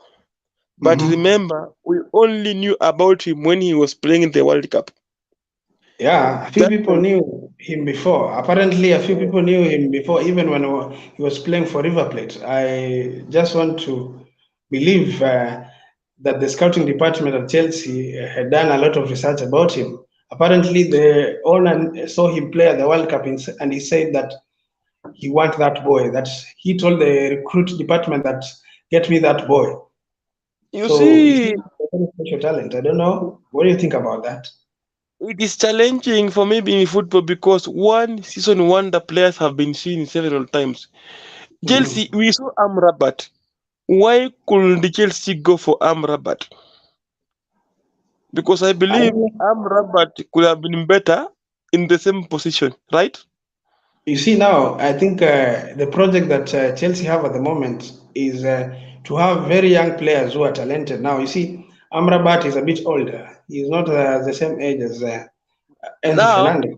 Speaker 2: but
Speaker 1: Hmm.
Speaker 2: remember, we only knew about him when he was playing in the World Cup.
Speaker 1: Yeah, a few
Speaker 2: That
Speaker 1: people
Speaker 2: time,
Speaker 1: knew him before. Apparently, a few people knew him before, even when he was playing for River Plate. I just want to believe that the scouting department at Chelsea had done a lot of research about him. Apparently, the owner saw him play at the World Cup and he said that he wants that boy. That he told the recruit department that get me that boy.
Speaker 2: you
Speaker 1: So he's
Speaker 2: see,
Speaker 1: a very special talent. I don't know. What do you think about that?
Speaker 2: it is challenging for me being in football because one season wonder players have been seen several times. Chelsea,
Speaker 1: Mhm.
Speaker 2: we saw Amrabat. Why couldn't Chelsea go for Amrabat? Because I
Speaker 1: I
Speaker 2: believe
Speaker 1: don't know.
Speaker 2: Amrabat could have been better in the same position, right?
Speaker 1: You see now, I think the project that Chelsea have at the moment is to have very young players who are talented. Now, you see, Amrabat is a bit older. He's not the same age as Enzo
Speaker 2: Now,
Speaker 1: Fernandez.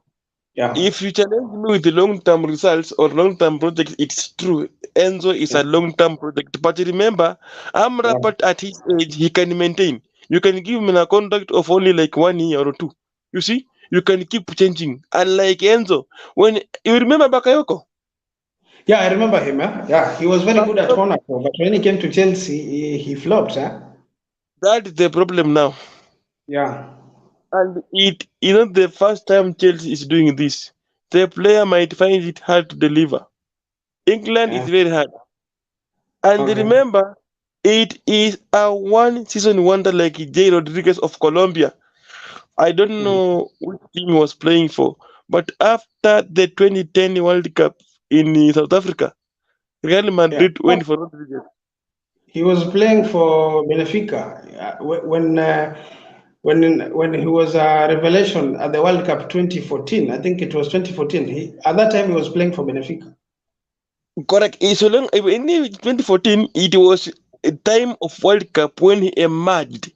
Speaker 1: Yeah,
Speaker 2: if you challenge me with the long-term results or long-term project, it's true. Enzo is
Speaker 1: yeah,
Speaker 2: a long-term project. But remember,
Speaker 1: yeah,
Speaker 2: Amrabat at his age, he can maintain. You can give him a contract of only like 1 year or two. You see, you can keep changing. Unlike Enzo, when you remember Bakayoko,
Speaker 1: yeah. I remember him. Yeah, he was very good at
Speaker 2: Bakayoko,
Speaker 1: Monaco, but when he came to Chelsea, he flopped.
Speaker 2: that is the problem now.
Speaker 1: Yeah,
Speaker 2: And it is not the first time Chelsea is doing this. The player might find it hard to deliver. England is
Speaker 1: yeah.
Speaker 2: very hard. And
Speaker 1: Okay.
Speaker 2: remember, it is a one season wonder like J. Rodriguez of Colombia. I don't
Speaker 1: Mhm.
Speaker 2: know which team he was playing for, but after the 2010 World Cup in South Africa, Real
Speaker 1: Yeah.
Speaker 2: Madrid went for Rodriguez.
Speaker 1: He was playing for Benfica when he was a revelation at the World Cup 2014. I think it was 2014. At that time he was playing for Benfica.
Speaker 2: Correct. So long in 2014, it was a time of World Cup when he emerged.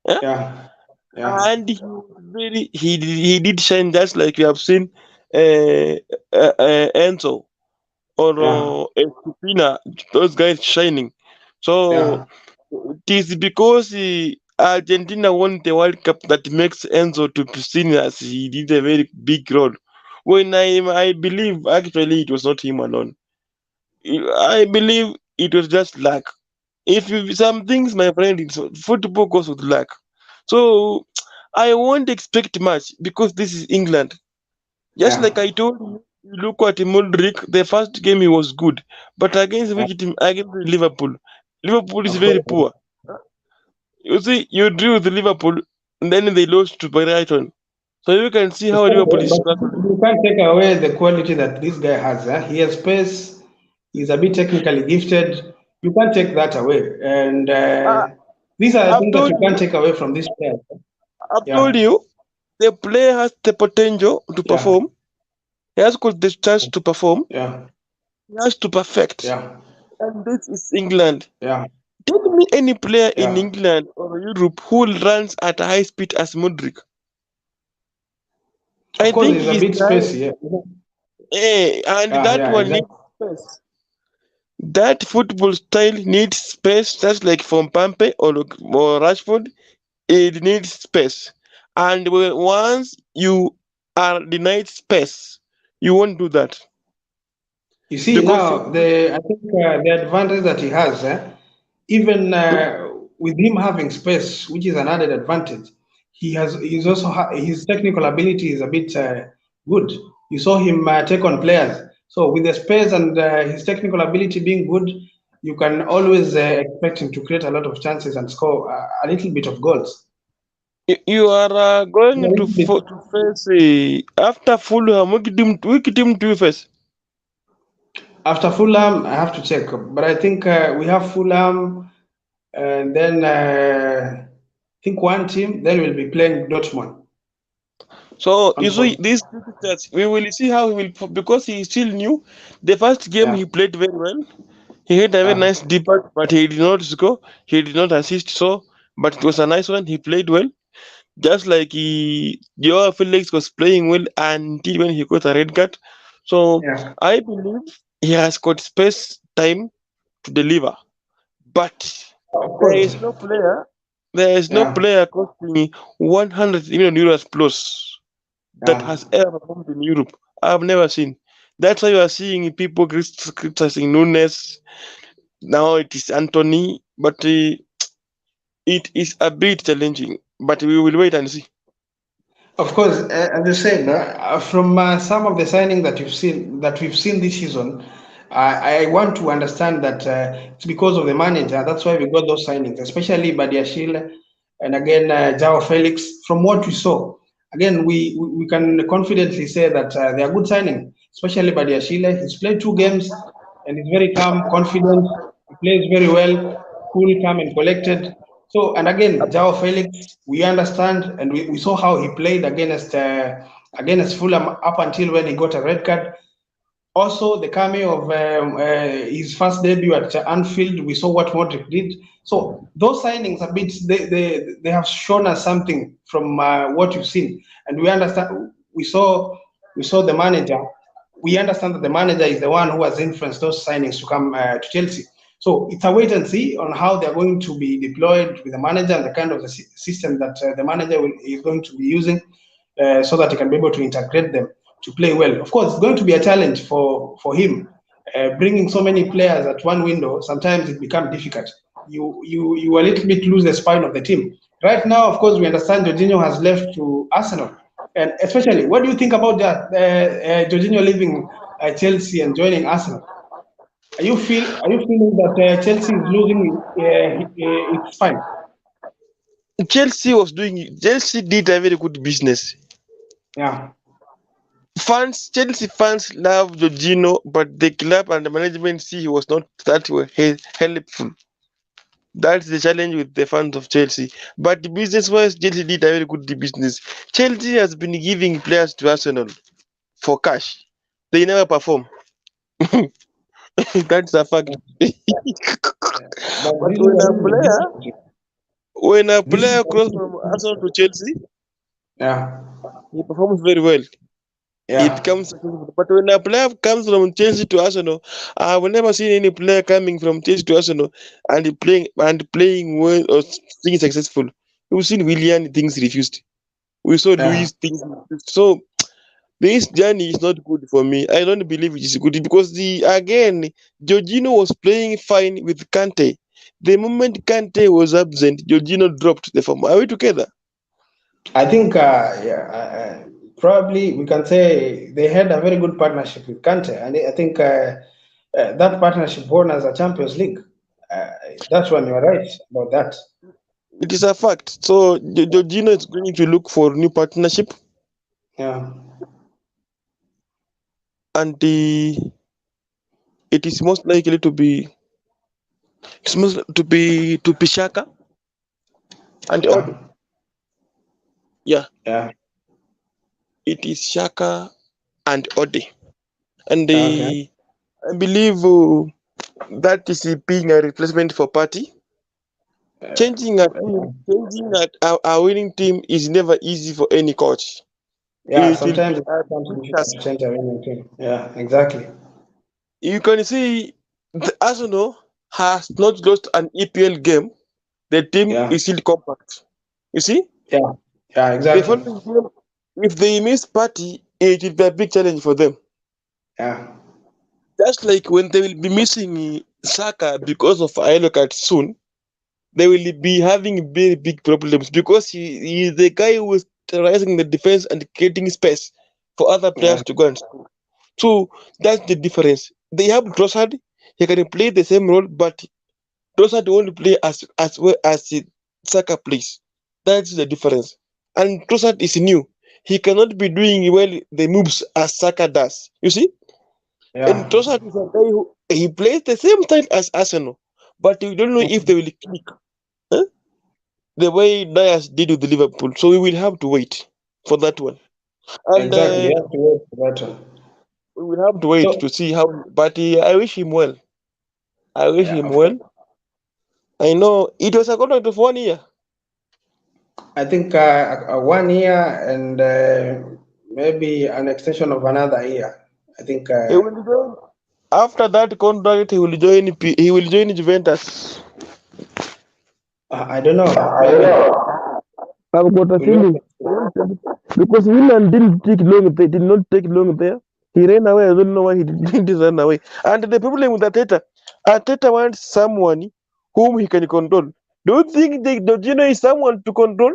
Speaker 2: Eh?
Speaker 1: Yeah, yeah,
Speaker 2: And he did shine just like you have seen Enzo or
Speaker 1: yeah,
Speaker 2: Estupina, those guys shining. So
Speaker 1: yeah.
Speaker 2: it is because Argentina won the World Cup that makes Enzo to be seen as he did a very big role. When I believe actually it was not him alone. I believe it was just luck. If you, some things, my friend, it's, football goes with luck. So I won't expect much because this is England. Just
Speaker 1: Yeah.
Speaker 2: like I told you, you look at Mudrik, the first game he was good, but against
Speaker 1: Yeah,
Speaker 2: which team? Against Liverpool. Liverpool is
Speaker 1: of
Speaker 2: very
Speaker 1: course.
Speaker 2: poor. You see, you drew with Liverpool, and then they lost to Brighton. So you can see
Speaker 1: Of
Speaker 2: how
Speaker 1: course,
Speaker 2: Liverpool is
Speaker 1: but
Speaker 2: struggling.
Speaker 1: you can't take away the quality that this guy has. He has pace. He's a bit technically gifted. You can't take that away. And
Speaker 2: Uh,
Speaker 1: these are
Speaker 2: I've
Speaker 1: things that
Speaker 2: told
Speaker 1: you can't
Speaker 2: you,
Speaker 1: take away from this player.
Speaker 2: I've told
Speaker 1: Yeah,
Speaker 2: you, the player has the potential to
Speaker 1: yeah,
Speaker 2: perform. He has got the chance to perform.
Speaker 1: yeah,
Speaker 2: He has to perfect.
Speaker 1: yeah,
Speaker 2: And this is England.
Speaker 1: yeah,
Speaker 2: Tell me any player in
Speaker 1: yeah.
Speaker 2: England or Europe who runs at a high speed as Modric. I
Speaker 1: Of course,
Speaker 2: think
Speaker 1: he's a
Speaker 2: he's
Speaker 1: bit
Speaker 2: trying.
Speaker 1: spacey. Yeah,
Speaker 2: And
Speaker 1: yeah,
Speaker 2: that
Speaker 1: yeah,
Speaker 2: one needs
Speaker 1: exactly.
Speaker 2: space. That football style needs space, just like from Pampe or Rashford. It needs space. And once you are denied space, you won't do that
Speaker 1: You see
Speaker 2: because
Speaker 1: now, the I think the advantage that he has, even with him having space, which is an added advantage, he's also his technical ability is a bit good. You saw him take on players. So with the space and his technical ability being good, you can always expect him to create a lot of chances and score a little bit of goals.
Speaker 2: You are
Speaker 1: It's a
Speaker 2: going to
Speaker 1: little bit
Speaker 2: to face after Fulham. Which team do you face?
Speaker 1: after Fulham. I have to check, but I think we have Fulham, and then I think one team. Then we'll be playing Dortmund
Speaker 2: So
Speaker 1: on
Speaker 2: you see,
Speaker 1: fourth.
Speaker 2: these fixtures, we will see how he will because he is still new. The first game
Speaker 1: Yeah,
Speaker 2: he played very well. He had a very
Speaker 1: yeah,
Speaker 2: nice debut, but he did not score. He did not assist. So, but it was a nice one. He played well, just like Joao Felix was playing well until when he got a red card. So
Speaker 1: yeah.
Speaker 2: I believe he has got space time to deliver. But
Speaker 1: Of
Speaker 2: there
Speaker 1: course.
Speaker 2: is no player, there is no
Speaker 1: Yeah,
Speaker 2: player costing 100 million euros plus that
Speaker 1: yeah.
Speaker 2: has ever performed in Europe. I've never seen. That's why you are seeing people criticizing Nunes. Now it is Anthony, but it is a bit challenging. But we will wait and see.
Speaker 1: Of course, as you said, from some of the signings that we've seen this season, I want to understand that it's because of the manager. That's why we got those signings, especially Badiashile and again Jao Felix. From what we saw, again we can confidently say that they are good signing, especially Badiashile. He's played 2 games and he's very calm, confident. He plays very well, cool, calm, and collected. So, and again, Jao Felix, we understand, and we saw how he played against Fulham up until when he got a red card. Also, the cameo of his first debut at Anfield, we saw what Modric did. So those signings a bit they have shown us something from what you've seen, and we understand. We saw the manager. We understand that the manager is the one who has influenced those signings to come to Chelsea. So it's a wait and see on how they're going to be deployed with the manager and the kind of the system that the manager is going to be using, so that he can be able to integrate them to play well. Of course, it's going to be a challenge for him. Bringing so many players at one window, sometimes it becomes difficult. You a little bit lose the spine of the team. Right now, of course, we understand Jorginho has left to Arsenal, and especially, what do you think about that? Jorginho leaving Chelsea and joining Arsenal. Are you feeling that Chelsea is losing its spine?
Speaker 2: Chelsea did a very good business.
Speaker 1: Yeah,
Speaker 2: Chelsea fans love Jorginho, but the club and the management see he was not that helpful. That's the challenge with the fans of Chelsea. But business-wise, Chelsea did a very good business. Chelsea has been giving players to Arsenal for cash. They never perform. That's a fact.
Speaker 1: yeah. But
Speaker 2: But
Speaker 1: this is a little bit different.
Speaker 2: when a
Speaker 1: This is
Speaker 2: player
Speaker 1: a little
Speaker 2: cross from
Speaker 1: bit
Speaker 2: Arsenal to
Speaker 1: different.
Speaker 2: Chelsea,
Speaker 1: Yeah,
Speaker 2: he performs very well. He
Speaker 1: yeah,
Speaker 2: becomes successful. But when a player comes from Chelsea to Arsenal, I have never seen any player coming from Chelsea to Arsenal and playing well or being successful. We've seen Willian things refused. We saw
Speaker 1: yeah.
Speaker 2: Luis things refused. So this journey is not good for me. I don't believe it is good because the again Jorginho was playing fine with Kante. The moment Kante was absent, Jorginho dropped the form. Are we together?
Speaker 1: I think yeah, probably we can say they had a very good partnership with Kante, and I think that partnership won us a Champions League. Uh, that's when you're right about that.
Speaker 2: It is a fact. So Jorginho is going to look for new partnership,
Speaker 1: Yeah,
Speaker 2: and it is most likely to be Shaka and Ode.
Speaker 1: yeah,
Speaker 2: Yeah,
Speaker 1: yeah.
Speaker 2: it is Shaka and Ode, and
Speaker 1: Okay.
Speaker 2: I believe that is being a replacement for Party. Changing a winning team is never easy for any coach.
Speaker 1: Yeah,
Speaker 2: It will
Speaker 1: sometimes
Speaker 2: be
Speaker 1: it
Speaker 2: a
Speaker 1: becomes
Speaker 2: big
Speaker 1: difficult
Speaker 2: task.
Speaker 1: to change a winning team. Yeah, exactly.
Speaker 2: You can see the Arsenal has not lost an EPL game. The team
Speaker 1: Yeah,
Speaker 2: is still compact. You see,
Speaker 1: yeah, yeah,
Speaker 2: the
Speaker 1: exactly.
Speaker 2: following game, if they miss Party, it will be a big challenge for them.
Speaker 1: Yeah,
Speaker 2: Just like when they will be missing Saka because of a yellow card soon, they will be having very big problems because he is the guy who is terrorizing the defense and creating space for other
Speaker 1: yeah,
Speaker 2: players to go and score. So that's the difference. They have Trossard, he can play the same role, but Trossard won't play as well as Saka plays. That's the difference. and Trossard is new. He cannot be doing well the moves as Saka does. You see, and
Speaker 1: Yeah,
Speaker 2: Trossard is a guy who he plays the same time as Arsenal, but you don't know if they will click. Huh? The way Dias did with Liverpool. So we will have to wait for that one. And
Speaker 1: exactly. You have to wait for that one.
Speaker 2: we will have to wait
Speaker 1: So
Speaker 2: to see how. But I wish him well. I wish
Speaker 1: yeah,
Speaker 2: him
Speaker 1: of course.
Speaker 2: well. I know it was a contract of 1 year.
Speaker 1: I think 1 year and maybe an extension of another year. I think
Speaker 2: He will join after that contract. He will join Juventus.
Speaker 1: I don't know. Maybe
Speaker 2: I've got a
Speaker 1: we'll wait
Speaker 2: feeling
Speaker 1: and see.
Speaker 2: because Willian didn't take long. They did not take long there. He ran away. I don't know why he didn't run away. And the problem with Ateta wants someone whom he can control. Do you think Dogino is someone to control?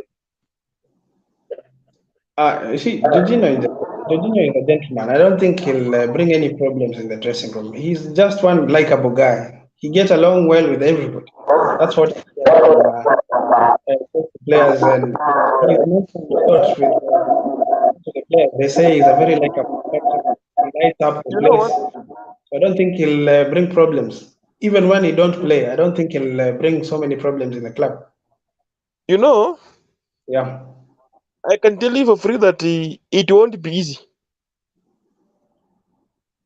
Speaker 1: You see, Jorginho is a gentleman. I don't think he'll bring any problems in the dressing room. He's just one likable guy. He gets along well with everybody. That's what I hear from players, and he's mentioned a lot to the players. They say he's a very likable character. He lights up the
Speaker 2: You know
Speaker 1: place.
Speaker 2: what?
Speaker 1: So I don't think he'll bring problems. Even when he don't play, I don't think he'll bring so many problems in the club.
Speaker 2: You know,
Speaker 1: Yeah,
Speaker 2: I can tell you for free that it won't be easy.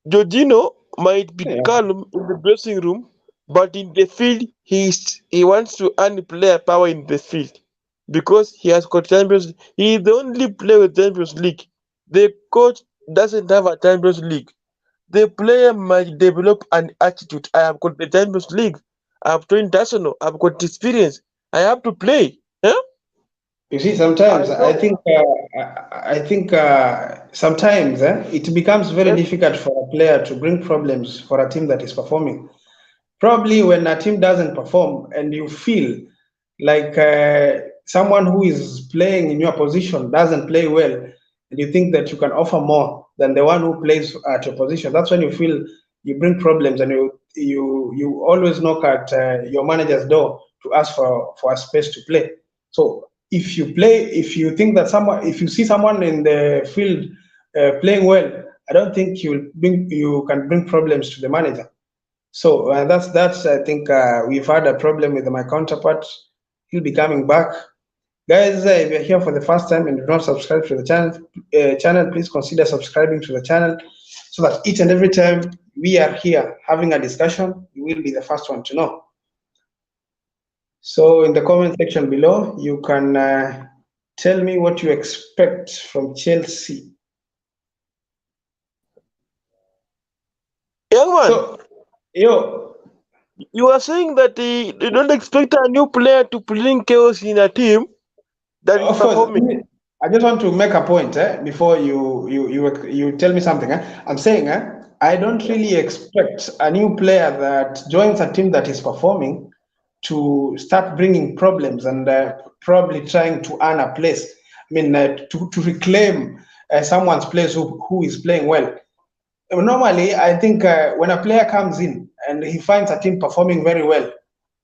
Speaker 2: Jorginho might be
Speaker 1: yeah.
Speaker 2: calm in the dressing room, but in the field, he wants to earn player power in the field because he has got Champions. He is the only player with Champions League. The coach doesn't have a Champions League. The player might develop an attitude. I have got the Champions League. I have trained Arsenal. I've got experience. I have to play. Huh?
Speaker 1: You see, sometimes
Speaker 2: I know.
Speaker 1: I think sometimes it becomes very
Speaker 2: Yes,
Speaker 1: difficult for a player to bring problems for a team that is performing. Probably when a team doesn't perform and you feel like someone who is playing in your position doesn't play well, and you think that you can offer more than the one who plays at your position, that's when you feel you bring problems, and you always knock at your manager's door to ask for a space to play. So if you think that someone, if you see someone in the field playing well, I don't think you can bring problems to the manager. So that's I think we've had a problem with my counterpart. He'll be coming back. Guys, if you're here for the first time and do not subscribe to the channel, please consider subscribing to the channel so that each and every time we are here having a discussion, you will be the first one to know. So in the comment section below, you can tell me what you expect from Chelsea.
Speaker 2: young man.
Speaker 1: So, yo,
Speaker 2: You are saying that you don't expect a new player to bring chaos in a team that is
Speaker 1: of course,
Speaker 2: performing.
Speaker 1: I just want to make a point before you tell me something. I'm saying I don't
Speaker 2: Yeah.
Speaker 1: really expect a new player that joins a team that is performing to start bringing problems and probably trying to earn a place. I mean, to reclaim someone's place who is playing well. Normally, I think when a player comes in and he finds a team performing very well,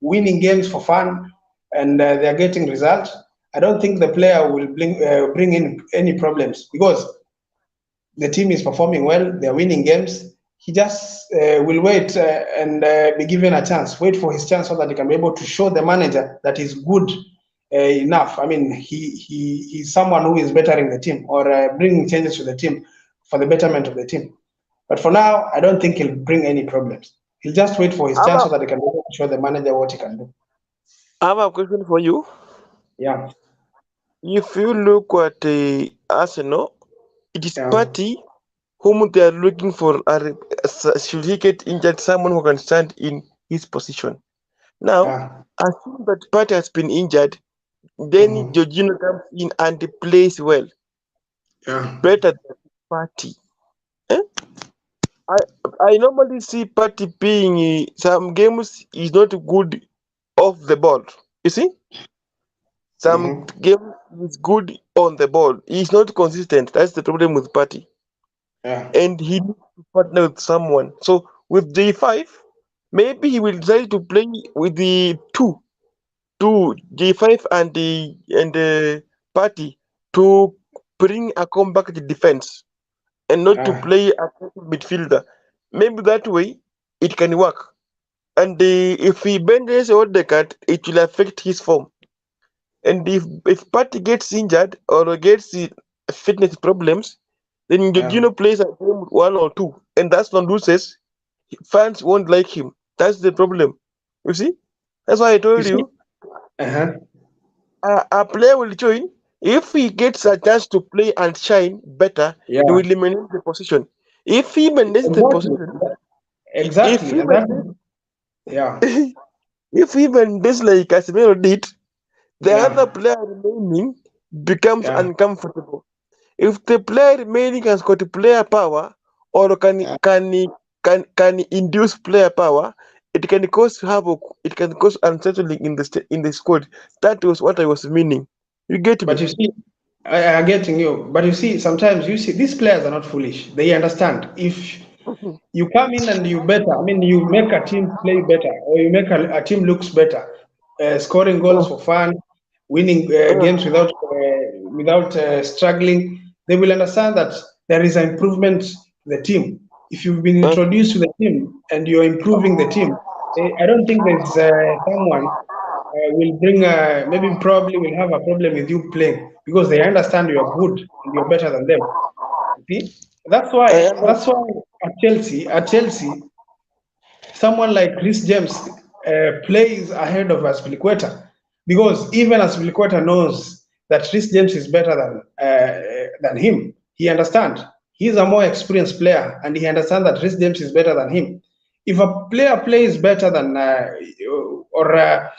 Speaker 1: winning games for fun, and they are getting results, I don't think the player will bring in any problems because the team is performing well, they are winning games. He just will wait and be given a chance, wait for his chance so that he can be able to show the manager that he's good enough. I mean, he's someone who is bettering the team or bringing changes to the team for the betterment of the team. But for now, I don't think he'll bring any problems. He'll just wait for his
Speaker 2: I have
Speaker 1: chance
Speaker 2: a,
Speaker 1: so that he can be able to show the manager what he can do.
Speaker 2: I have a question for you.
Speaker 1: Yeah,
Speaker 2: If you look at Arsenal, it is
Speaker 1: yeah,
Speaker 2: Party whom they are looking for. Should he get injured, someone who can stand in his position. Now,
Speaker 1: yeah.
Speaker 2: assume that Party has been injured, then
Speaker 1: Mhm.
Speaker 2: Jorginho comes in and plays well,
Speaker 1: Yeah.
Speaker 2: better than Party. Eh? I I normally see Party being some games is not good off the ball. You see, some
Speaker 1: Hmm.
Speaker 2: games is good on the ball. He's not consistent. That's the problem with Party,
Speaker 1: Yeah.
Speaker 2: and he needs to partner with someone. So with J5, maybe he will decide to play with the two J5 and the Party. to bring a comeback to defense and not to
Speaker 1: Ah,
Speaker 2: play a midfielder. Maybe that way it can work. And if he benches Odegaard, it will affect his form. And if Partey gets injured or gets fitness problems, then
Speaker 1: yeah.
Speaker 2: Jorginho plays at game 1 or 2, and that's one loses. Fans won't like him. That's the problem. You see? That's why I
Speaker 1: You
Speaker 2: told
Speaker 1: see?
Speaker 2: you
Speaker 1: Uh-huh.
Speaker 2: a player will join if he gets a chance to play and shine better. He
Speaker 1: Yeah.
Speaker 2: will maintain the position. If he maintains the
Speaker 1: Exactly.
Speaker 2: position, if
Speaker 1: Exactly.
Speaker 2: he
Speaker 1: And that,
Speaker 2: maintains,
Speaker 1: yeah.
Speaker 2: if he maintains like Casemiro did, the other
Speaker 1: Yeah.
Speaker 2: player remaining becomes
Speaker 1: Yeah.
Speaker 2: uncomfortable. If the player remaining has got player power or
Speaker 1: Yeah.
Speaker 2: can induce player power, it can cause havoc. It can cause unsettling in in the squad. That was what I was meaning. You get
Speaker 1: But
Speaker 2: me?
Speaker 1: you see, I'm getting you. But you see, sometimes you see these players are not foolish. They understand. If
Speaker 2: Mhm.
Speaker 1: you come in and you better, I mean, you make a team play better, or you make a team looks better, scoring goals
Speaker 2: Uh,
Speaker 1: for fun, winning
Speaker 2: uh,
Speaker 1: games without struggling. They will understand that there is an improvement to the team. If you've been
Speaker 2: uh,
Speaker 1: introduced to the team and you're improving the team, I don't think there's someone will bring maybe probably will have a problem with you playing because they understand you're good and you're better than them. You see,
Speaker 2: I under-
Speaker 1: that's why at Chelsea, someone like Chris James plays ahead of Aspilicueta because even Aspilicueta knows that Chris James is better than him. He understands. He's a more experienced player, and he understands that Chris James is better than him. If a player plays better than or a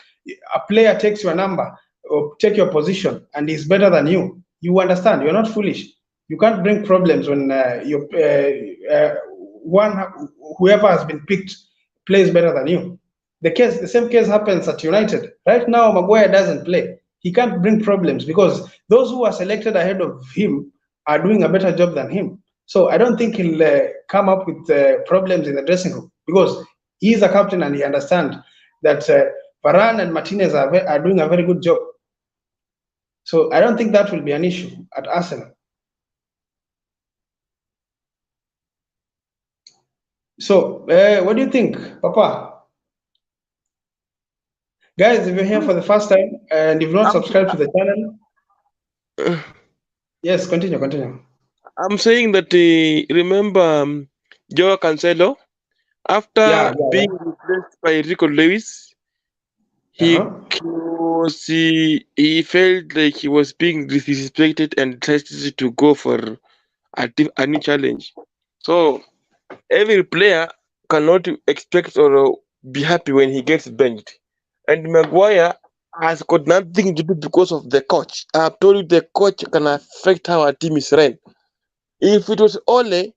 Speaker 1: player takes your number or take your position and is better than you understand. You're not foolish. You can't bring problems when one whoever has been picked plays better than you. The same case happens at United. Right now, Maguire doesn't play. He can't bring problems because those who are selected ahead of him are doing a better job than him. So I don't think he'll come up with problems in the dressing room because he's a captain and he understands that Varane and Martinez are doing a very good job. So I don't think that will be an issue at Arsenal. So what do you think, Papa? Guys, if you're here for the first time and you've not
Speaker 2: I'm,
Speaker 1: subscribed to the channel,
Speaker 2: uh,
Speaker 1: yes, continue.
Speaker 2: I'm saying that remember Joao Cancelo
Speaker 1: Yeah,
Speaker 2: after being
Speaker 1: yeah,
Speaker 2: replaced by Rico Lewis,
Speaker 1: yeah.
Speaker 2: he
Speaker 1: Uh-huh.
Speaker 2: he felt like he was being disrespected and decided to go for a new challenge. So every player cannot expect or be happy when he gets benched. And Maguire has got nothing to do because of the coach. I have told you the coach can affect how a team is run. If it was Ole,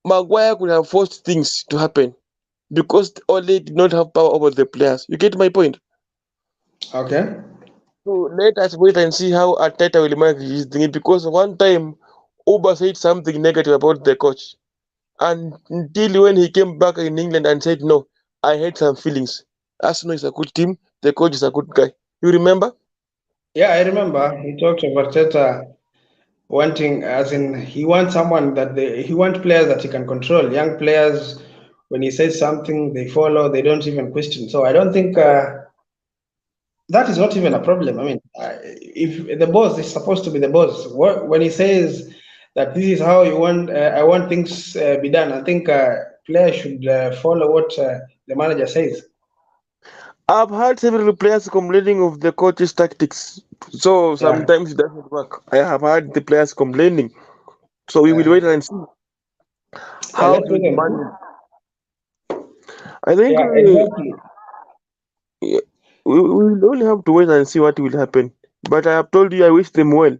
Speaker 2: Maguire could have forced things to happen because Ole did not have power over the players. You get my point?
Speaker 1: Okay.
Speaker 2: So let us wait and see how Arteta will manage his thing because one time Uber said something negative about the coach. And until when he came back in England and said, no, I had some feelings. Arsenal is a good team, the coach is a good guy. You remember?
Speaker 1: Yeah, I remember he talked about Arteta wanting, as in, he wants someone he wants players that he can control. Young players, when he says something, they follow. They don't even question. So I don't think that is not even a problem. I mean, if the boss is supposed to be the boss, when he says that this is how you want, I want things be done. I think players should follow what the manager says.
Speaker 2: I've heard several players complaining of the coach's tactics. So
Speaker 1: Yeah,
Speaker 2: sometimes it doesn't work. I have heard the players complaining. So we will
Speaker 1: yeah,
Speaker 2: wait and see
Speaker 1: yeah.
Speaker 2: how
Speaker 1: Let's
Speaker 2: he
Speaker 1: wait
Speaker 2: will
Speaker 1: and see.
Speaker 2: manage. I think
Speaker 1: Yeah, exactly.
Speaker 2: we will only have to wait and see what will happen. But I have told you I wish them well.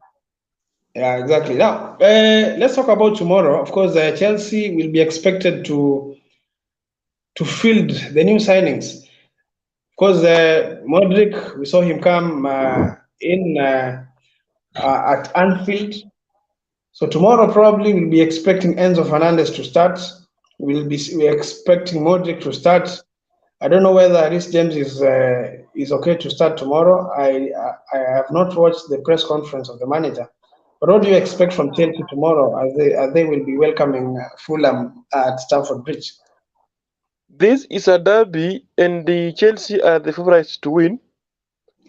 Speaker 1: Yeah, exactly. Now, let's talk about tomorrow. Of course, Chelsea will be expected to field the new signings. Of course, Modric, we saw him come in at Anfield. So tomorrow probably we'll be expecting Enzo Fernandez to start. We're expecting Modric to start. I don't know whether Rhys James is okay to start tomorrow. I have not watched the press conference of the manager. But what do you expect from Chelsea tomorrow as they will be welcoming Fulham at Stamford Bridge?
Speaker 2: This is a derby, and the Chelsea are the favorites to win.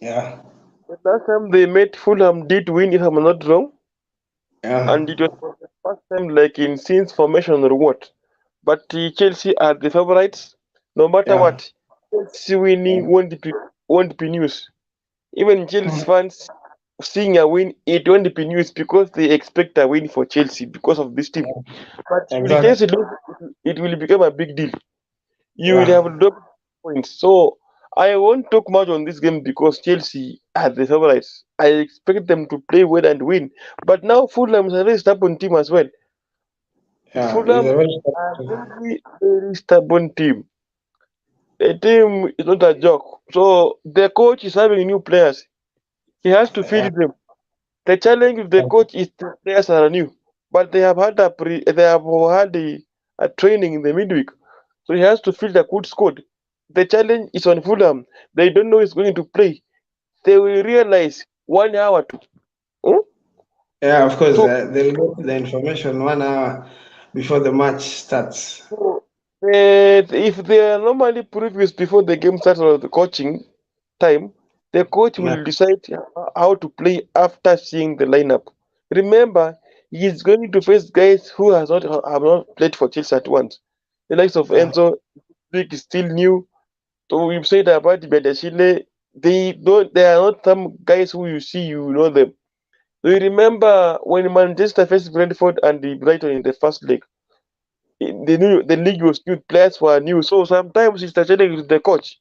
Speaker 1: Yeah,
Speaker 2: The last time they met, Fulham did win, if I'm not wrong,
Speaker 1: yeah,
Speaker 2: and it was for the first time, like in since formation or what. But Chelsea are the favorites, no matter
Speaker 1: yeah,
Speaker 2: what. Chelsea winning
Speaker 1: yeah.
Speaker 2: won't be news. Even Chelsea fans seeing a win, it won't be news because they expect a win for Chelsea because of this team. But if
Speaker 1: Exactly.
Speaker 2: Chelsea lose, it will become a big deal. You will
Speaker 1: Yeah,
Speaker 2: have double points. So I won't talk much on this game because Chelsea are the favorites. I expect them to play well and win. But now Fulham is a very stubborn team as well.
Speaker 1: yeah. It's
Speaker 2: Fulham
Speaker 1: a very
Speaker 2: are
Speaker 1: special.
Speaker 2: very, very stubborn team. The team is not a joke. So the coach is having new players. He has to
Speaker 1: Yeah,
Speaker 2: feed them. The challenge with the coach is the players are new, but they have had a training in the midweek, so he has to field a good squad. The challenge is on Fulham. They don't know he's going to play. They will realize 1 hour to. Hmm?
Speaker 1: yeah. Of course,
Speaker 2: So,
Speaker 1: they'll get the information 1 hour before the match starts.
Speaker 2: if they are normally previous before the game starts or the coaching time, the coach
Speaker 1: Yeah,
Speaker 2: will decide how to play after seeing the lineup. Remember, he is going to face guys who have not played for Chelsea at once. The likes of
Speaker 1: yeah,
Speaker 2: Enzo, Vic is still new. So we've said about Bedashile, they are not some guys who you see you know them. Do you remember when Manchester faced Brentford and the Brighton in the first leg? The league was new, players were new. So sometimes it's the challenge with the coach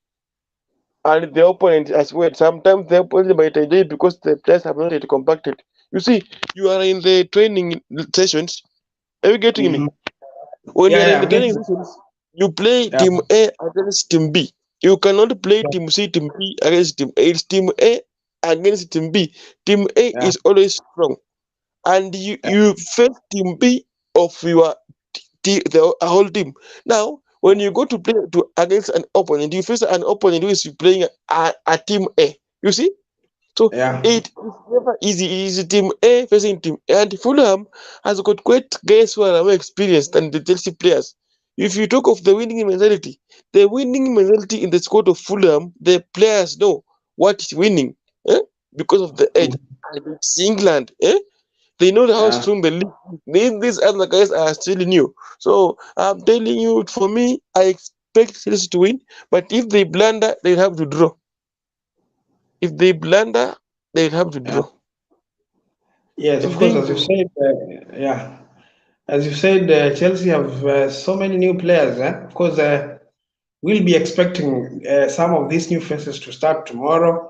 Speaker 2: and the opponent as well. Sometimes the opponent might enjoy it because the players have not yet compacted. You see, you are in the training sessions. Are you getting me?
Speaker 1: hmm
Speaker 2: When you
Speaker 1: yeah,
Speaker 2: are
Speaker 1: yeah.
Speaker 2: in the
Speaker 1: I'm
Speaker 2: training
Speaker 1: getting.
Speaker 2: sessions, you play
Speaker 1: Yeah,
Speaker 2: team A against team B. You cannot play team C, team B against team A. It's team A against team B. Team A
Speaker 1: yeah,
Speaker 2: is always strong, and you face team B of your the whole team. Now, when you go to play against an opponent, you face an opponent who is playing a team A. You see, so
Speaker 1: yeah,
Speaker 2: it is never easy. It is team A facing team A, and Fulham has got great guys who are more experienced than the Chelsea players. If you talk of the winning mentality in the squad of Fulham, the players know what is winning, eh? Because of the edge.
Speaker 1: mhm,
Speaker 2: And it's England, eh? They know how
Speaker 1: yeah,
Speaker 2: strong the league is. These other guys are still new. So I'm telling you, for me, I expect Chelsea to win. But if they blunder, they'll have to draw. If they blunder, they'll have to
Speaker 1: yeah.
Speaker 2: draw.
Speaker 1: Yes,
Speaker 2: I
Speaker 1: of course.
Speaker 2: think
Speaker 1: As you said, yeah. As you said, Chelsea have so many new players. Of course, we'll be expecting some of these new faces to start tomorrow.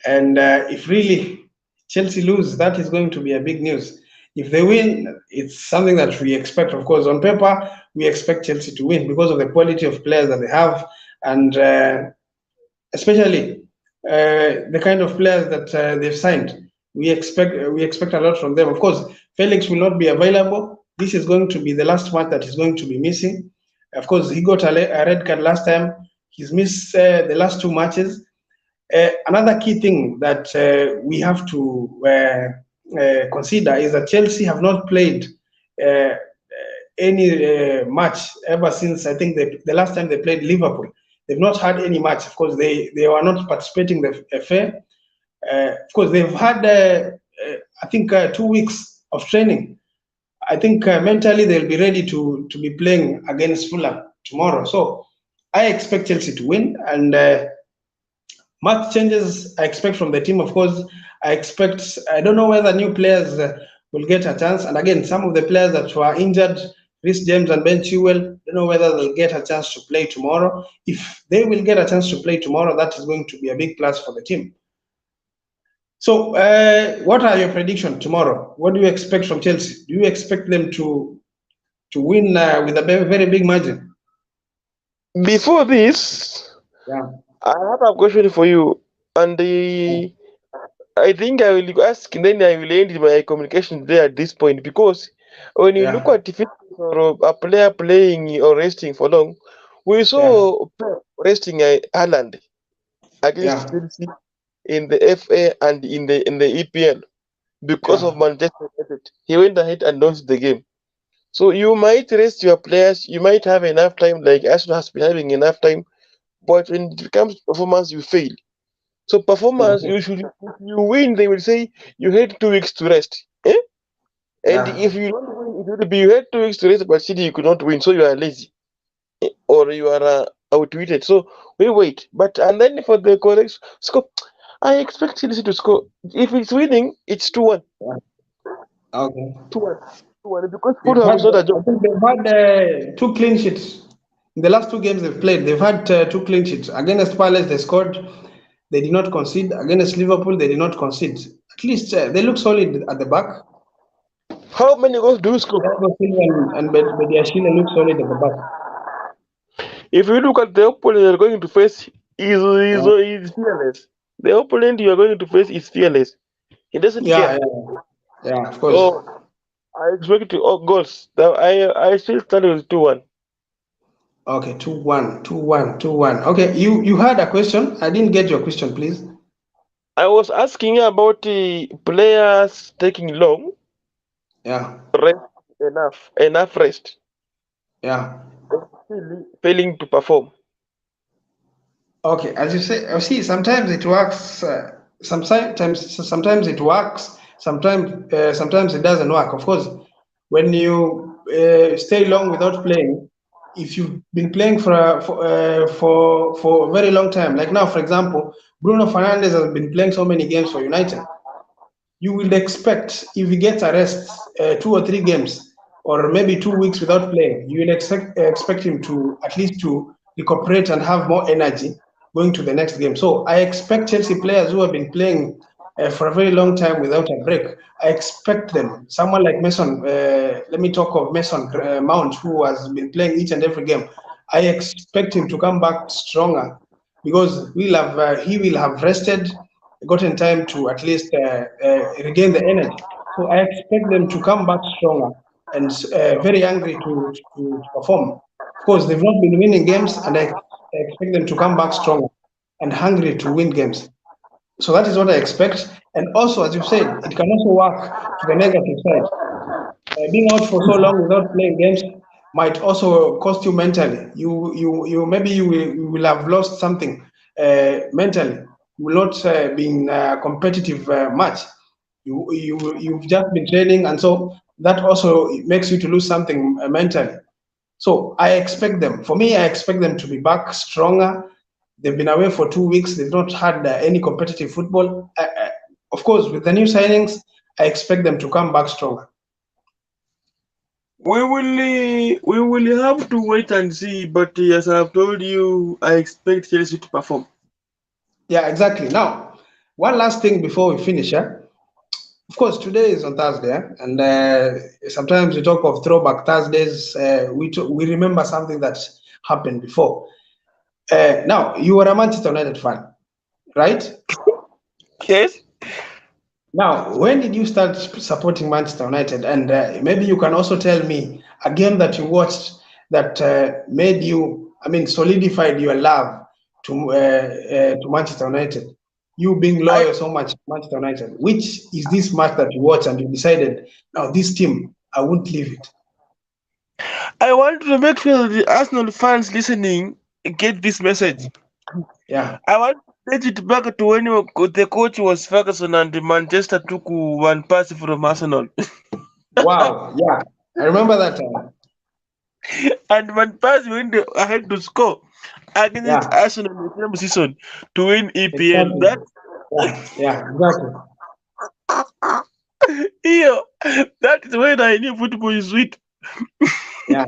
Speaker 1: And if really Chelsea lose, that is going to be a big news. If they win, it's something that we expect. Of course, on paper, we expect Chelsea to win because of the quality of players that they have, and especially the kind of players that they've signed. We expect a lot from them. Of course, Felix will not be available. This is going to be the last match that he's going to be missing. Of course, he got a red card last time. He's missed the last two matches. Another key thing that we have to consider is that Chelsea have not played uh, any match ever since I think the last time they played Liverpool. They've not had any match. Of course, they were not participating in the FA. Of course, they've had I think 2 weeks of training. I think mentally they'll be ready to be playing against Fulham tomorrow. So I expect Chelsea to win, and much changes I expect from the team. Of course, I don't know whether new players will get a chance. And again, some of the players that were injured, Chris James and Ben Chilwell, don't know whether they'll get a chance to play tomorrow. If they will get a chance to play tomorrow, that is going to be a big plus for the team. So, what are your predictions tomorrow? What do you expect from Chelsea? Do you expect them to win with a very, very big margin?
Speaker 2: before this,
Speaker 1: Yeah,
Speaker 2: I have a question for you, and I think I will ask, and then I will end my communication there at this point because when you look
Speaker 1: yeah,
Speaker 2: at the fitness or a player playing or resting for long, we
Speaker 1: yeah,
Speaker 2: saw Pep resting Haaland against
Speaker 1: yeah,
Speaker 2: Chelsea in the FA and in the EPL. because of
Speaker 1: Yeah.
Speaker 2: Manchester United. He went ahead and lost the game. So you might rest your players, you might have enough time, like Arsenal has been having enough time, but when it comes to performance, you fail. So performance,
Speaker 1: Mhm.
Speaker 2: usually, if you win, they will say you had 2 weeks to rest. Eh? And
Speaker 1: Yeah.
Speaker 2: if you don't win, it will be you had 2 weeks to rest, but still you could not win, so you are lazy or you are outwitted. So we wait. But and then for the correct score, I expect Chelsea to score. If it's winning, it's 2-1.
Speaker 1: Yeah. Okay.
Speaker 2: 2-1. 2-1 because
Speaker 1: They've
Speaker 2: Fulham
Speaker 1: had,
Speaker 2: is not a
Speaker 1: I
Speaker 2: joke.
Speaker 1: think they've had two clean sheets. In the last two games they've played, they've had two clean sheets. Against Palace, they scored. They did not concede. Against Liverpool, they did not concede. At least they look solid at the back.
Speaker 2: How many goals do you score?
Speaker 1: Thiago Silva and Bediashile look solid at the back.
Speaker 2: If you look at the opponent you're going to face,
Speaker 1: Uh,
Speaker 2: is fearless. The opponent you are going to face is fearless. He doesn't
Speaker 1: yeah,
Speaker 2: care.
Speaker 1: yeah, yeah, of course.
Speaker 2: So I expect to goals. I still stand with 2-1.
Speaker 1: Okay, 2-1, 2-1, 2-1. Okay, you had a question. I didn't get your question, please.
Speaker 2: I was asking about the players taking long
Speaker 1: Yeah,
Speaker 2: rest, enough rest,
Speaker 1: yeah.
Speaker 2: still failing to perform.
Speaker 1: Okay, as you say, see, sometimes it works. Sometimes it works. Sometimes it doesn't work. Of course, when you stay long without playing, if you've been playing for a very long time, like now, for example, Bruno Fernandes has been playing so many games for United. You will expect if he gets a rest, 2 or 3 games, or maybe 2 weeks without playing, you will expect him to at least to recuperate and have more energy going to the next game. So I expect Chelsea players who have been playing for a very long time without a break. I expect them. Someone like Mason. Let me talk of Mason Mount, who has been playing each and every game. I expect him to come back stronger because he will have rested, gotten time to at least regain the energy. So I expect them to come back stronger and very angry to perform. Of course, they've not been winning games, and I expect them to come back stronger and hungry to win games. So that is what I expect. And also, as you said, it can also work to the negative side. Being out for so long without playing games might also cost you mentally. You maybe you will have lost something mentally. You will not be in competitive match. You've just been training, and so that also makes you to lose something mentally. So I expect them. For me, I expect them to be back stronger. They've been away for 2 weeks. They've not had any competitive football. Of course, with the new signings, I expect them to come back stronger.
Speaker 2: We will have to wait and see. But as I've told you, I expect Chelsea to perform.
Speaker 1: Yeah, exactly. Now, one last thing before we finish. Of course, today is on Thursday, and sometimes we talk of throwback Thursdays. We remember something that happened before. Now, you are a Manchester United fan, right?
Speaker 2: Yes.
Speaker 1: Now, when did you start supporting Manchester United? And maybe you can also tell me a game that you watched that made you, I mean, solidified your love to Manchester United. You being
Speaker 2: I
Speaker 1: loyal so much to Manchester United. Which is this match that you watched and you decided, now this team, I won't leave it?
Speaker 2: I want to make sure the Arsenal fans listening get this message.
Speaker 1: Yeah.
Speaker 2: I want to take it back to when the coach was Ferguson and Manchester took one pass from Arsenal.
Speaker 1: Wow. Yeah. I remember that time.
Speaker 2: And Van Persie went ahead to score against
Speaker 1: Yeah.
Speaker 2: Arsenal in the same season to win EPL.
Speaker 1: Exactly.
Speaker 2: That
Speaker 1: Yeah. Yeah. Exactly.
Speaker 2: yeah, that is when I knew football is sweet.
Speaker 1: Yeah.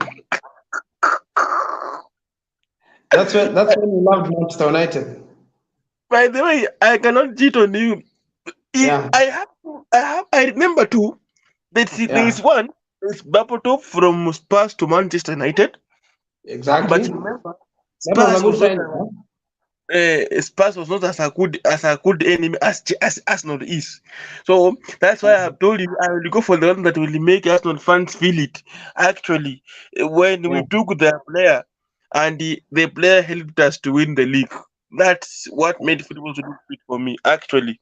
Speaker 1: That's when you loved Manchester United.
Speaker 2: By the way, I cannot cheat on you.
Speaker 1: Yeah.
Speaker 2: I remember too that there
Speaker 1: Yeah.
Speaker 2: is one is Bapoto from Spurs to Manchester United. But
Speaker 1: Exactly.
Speaker 2: remember,
Speaker 1: That was a
Speaker 2: Spurs
Speaker 1: good
Speaker 2: was not
Speaker 1: signing. Huh?
Speaker 2: Spurs was not as a good enemy as Arsenal is. So that's why I have told you I will go for the one that will make Arsenal fans feel it. Actually, when
Speaker 1: Yeah.
Speaker 2: we took their player and the player helped us to win the league. That's what made football to do fit for me. Actually,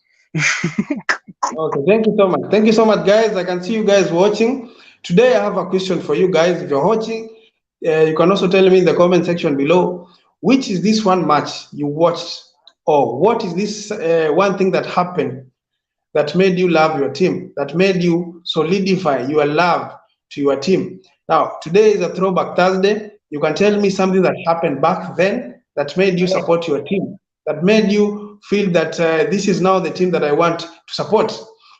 Speaker 1: Okay, thank you so much. Thank you so much, guys. I can see you guys watching. Today, I have a question for you guys. If you're watching, you can also tell me in the comment section below which is this one match you watched, or what is this one thing that happened that made you love your team, that made you solidify your love to your team. Now, today is a throwback Thursday. You can tell me something that happened back then that made you support your team, that made you feel that this is now the team that I want to support.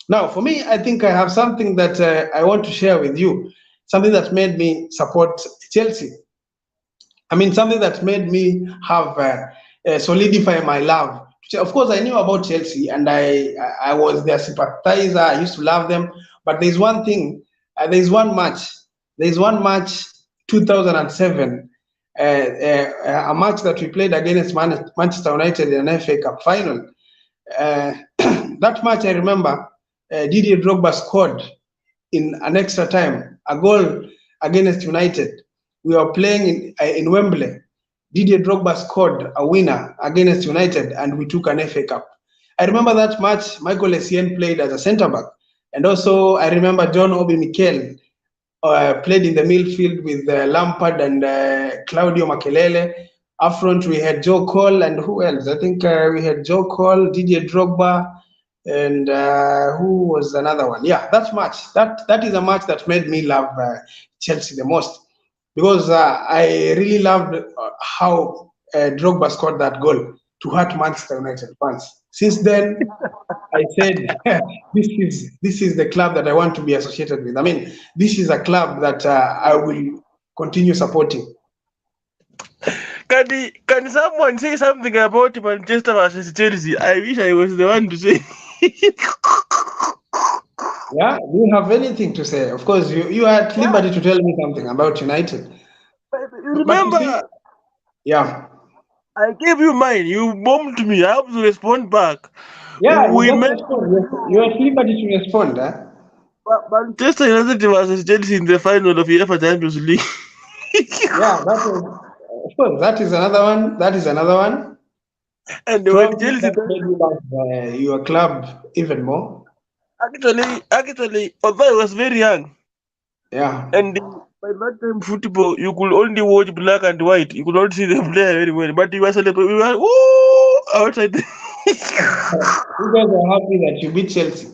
Speaker 1: Now, for me, I think I have something that I want to share with you, something that made me support Chelsea. I mean, something that made me have solidify my love. Of course, I knew about Chelsea, and I was their sympathizer. I used to love them. But there's one thing. There's one match. There's one match, 2007, a match that we played against Manchester United in an FA Cup final. That match, I remember, Didier Drogba scored in an extra time, a goal against United. We were playing in Wembley. Didier Drogba scored a winner against United, and we took an FA Cup. I remember that match. Michael Essien played as a centre back, and also I remember John Obi Mikel played in the midfield with Lampard and Claudio Makelele. Up front, we had Joe Cole and who else? I think we had Joe Cole, Didier Drogba, and who was another one? Yeah, that match. That is a match that made me love Chelsea the most because I really loved how Drogba scored that goal to hurt Manchester United fans. Since then, I said, this is the club that I want to be associated with. I mean, this is a club that I will continue supporting.
Speaker 2: Can someone say something about Manchester versus Chelsea? I wish I was the one to say.
Speaker 1: Yeah, do you have anything to say? Of course, you are at
Speaker 2: Yeah,
Speaker 1: liberty to tell me something about United.
Speaker 2: you
Speaker 1: But you see,
Speaker 2: remember,
Speaker 1: yeah,
Speaker 2: I gave you mine. You bombed me. I have to respond back.
Speaker 1: yeah, you
Speaker 2: We
Speaker 1: just
Speaker 2: met
Speaker 1: respond. You're at liberty to respond. Huh?
Speaker 2: Manchester United versus Chelsea in the final of UEFA Champions League.
Speaker 1: Yeah, that is, of course, that is another one. That is another one.
Speaker 2: And when
Speaker 1: Probably
Speaker 2: Chelsea
Speaker 1: that made you love your club even more.
Speaker 2: actually, although I was very young,
Speaker 1: Yeah.
Speaker 2: and by that time football, you could only watch black and white. You could not see the player very well. But you were celebrating. We were outside.
Speaker 1: You guys are happy that you beat Chelsea.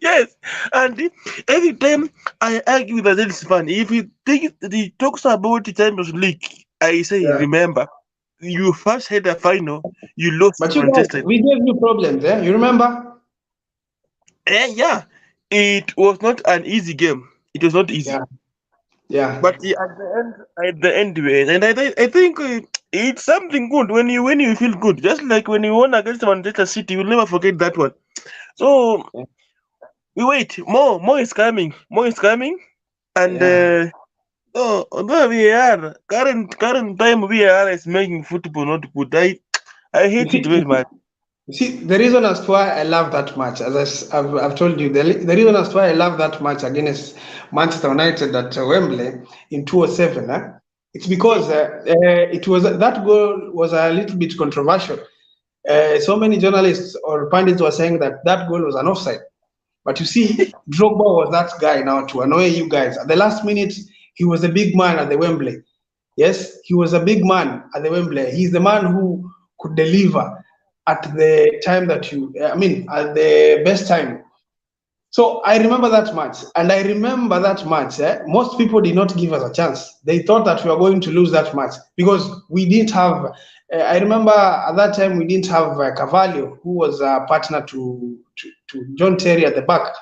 Speaker 2: Yes, and every time I argue with a Chelsea fan, if he think that he talks about the Champions League, I say,
Speaker 1: Yeah.
Speaker 2: remember, you first had a final, you lost
Speaker 1: But
Speaker 2: to
Speaker 1: you guys,
Speaker 2: Manchester.
Speaker 1: we gave you problems, eh? You remember?
Speaker 2: Yeah, it was not an easy game. It was not easy.
Speaker 1: Yeah. Yeah.
Speaker 2: But at the end, we win. And I think it's something good when you feel good. Just like when you won against Manchester City, you'll never forget that one. So we wait. More is coming. More is coming. And
Speaker 1: Yeah.
Speaker 2: although current time VAR is making football not good. I
Speaker 1: You
Speaker 2: hate
Speaker 1: see,
Speaker 2: it very much.
Speaker 1: you see, the reason as to why I love that match, as I've told you, the reason as to why I love that match against Manchester United at Wembley in 2007, it's because it was that goal was a little bit controversial. So many journalists or pundits were saying that that goal was an offside. But you see, Drogba was that guy now to annoy you guys. At the last minute, he was a big man at the Wembley. Yes, he was a big man at the Wembley. He's the man who could deliver at the time that I mean, at the best time. So I remember that match, and I remember that match. Most people did not give us a chance. They thought that we were going to lose that match because we didn't have. I remember at that time we didn't have Carvalho, who was a partner to John Terry at the back.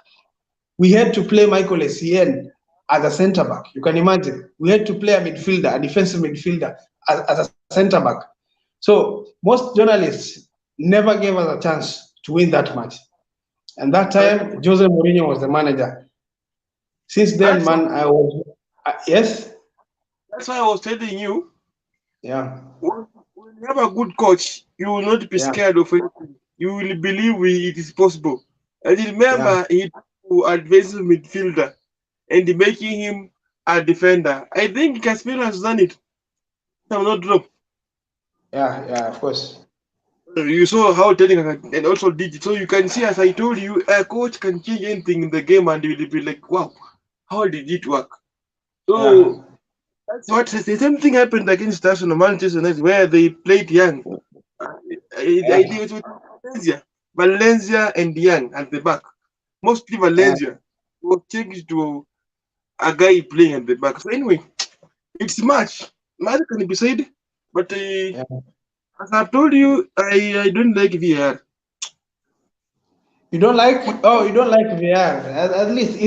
Speaker 1: We had to play Michael Essien as a centre back. You can imagine. We had to play a midfielder, a defensive midfielder, as a centre back. So most journalists never gave us a chance to win that match. And that time, Jose Mourinho was the manager. Since then,
Speaker 2: That's why,
Speaker 1: man, I was yes,
Speaker 2: that's why I was telling you.
Speaker 1: yeah,
Speaker 2: When you have a good coach, you will not be
Speaker 1: yeah,
Speaker 2: scared of anything. You will believe it is possible. And
Speaker 1: yeah,
Speaker 2: remember, he to advanced midfielder and making him a defender. I think Casemiro has done it. I will not drop.
Speaker 1: yeah, yeah. Of course,
Speaker 2: You saw how Tenning and also did it. So you can see, as I told you, a coach can change anything in the game and you will be like, wow, how did it work?
Speaker 1: Yeah.
Speaker 2: So that's what the same thing happened against Arsenal, Manchester United, where they played Young. I
Speaker 1: Yeah.
Speaker 2: did it with Valencia and Young at the back. Mostly
Speaker 1: Yeah.
Speaker 2: Valencia was changed to a guy playing at the back. So anyway, it's much. Much can be said, but
Speaker 1: Yeah.
Speaker 2: as I've told you, I don't like VAR.
Speaker 1: You don't like? Oh, you don't like VR. At least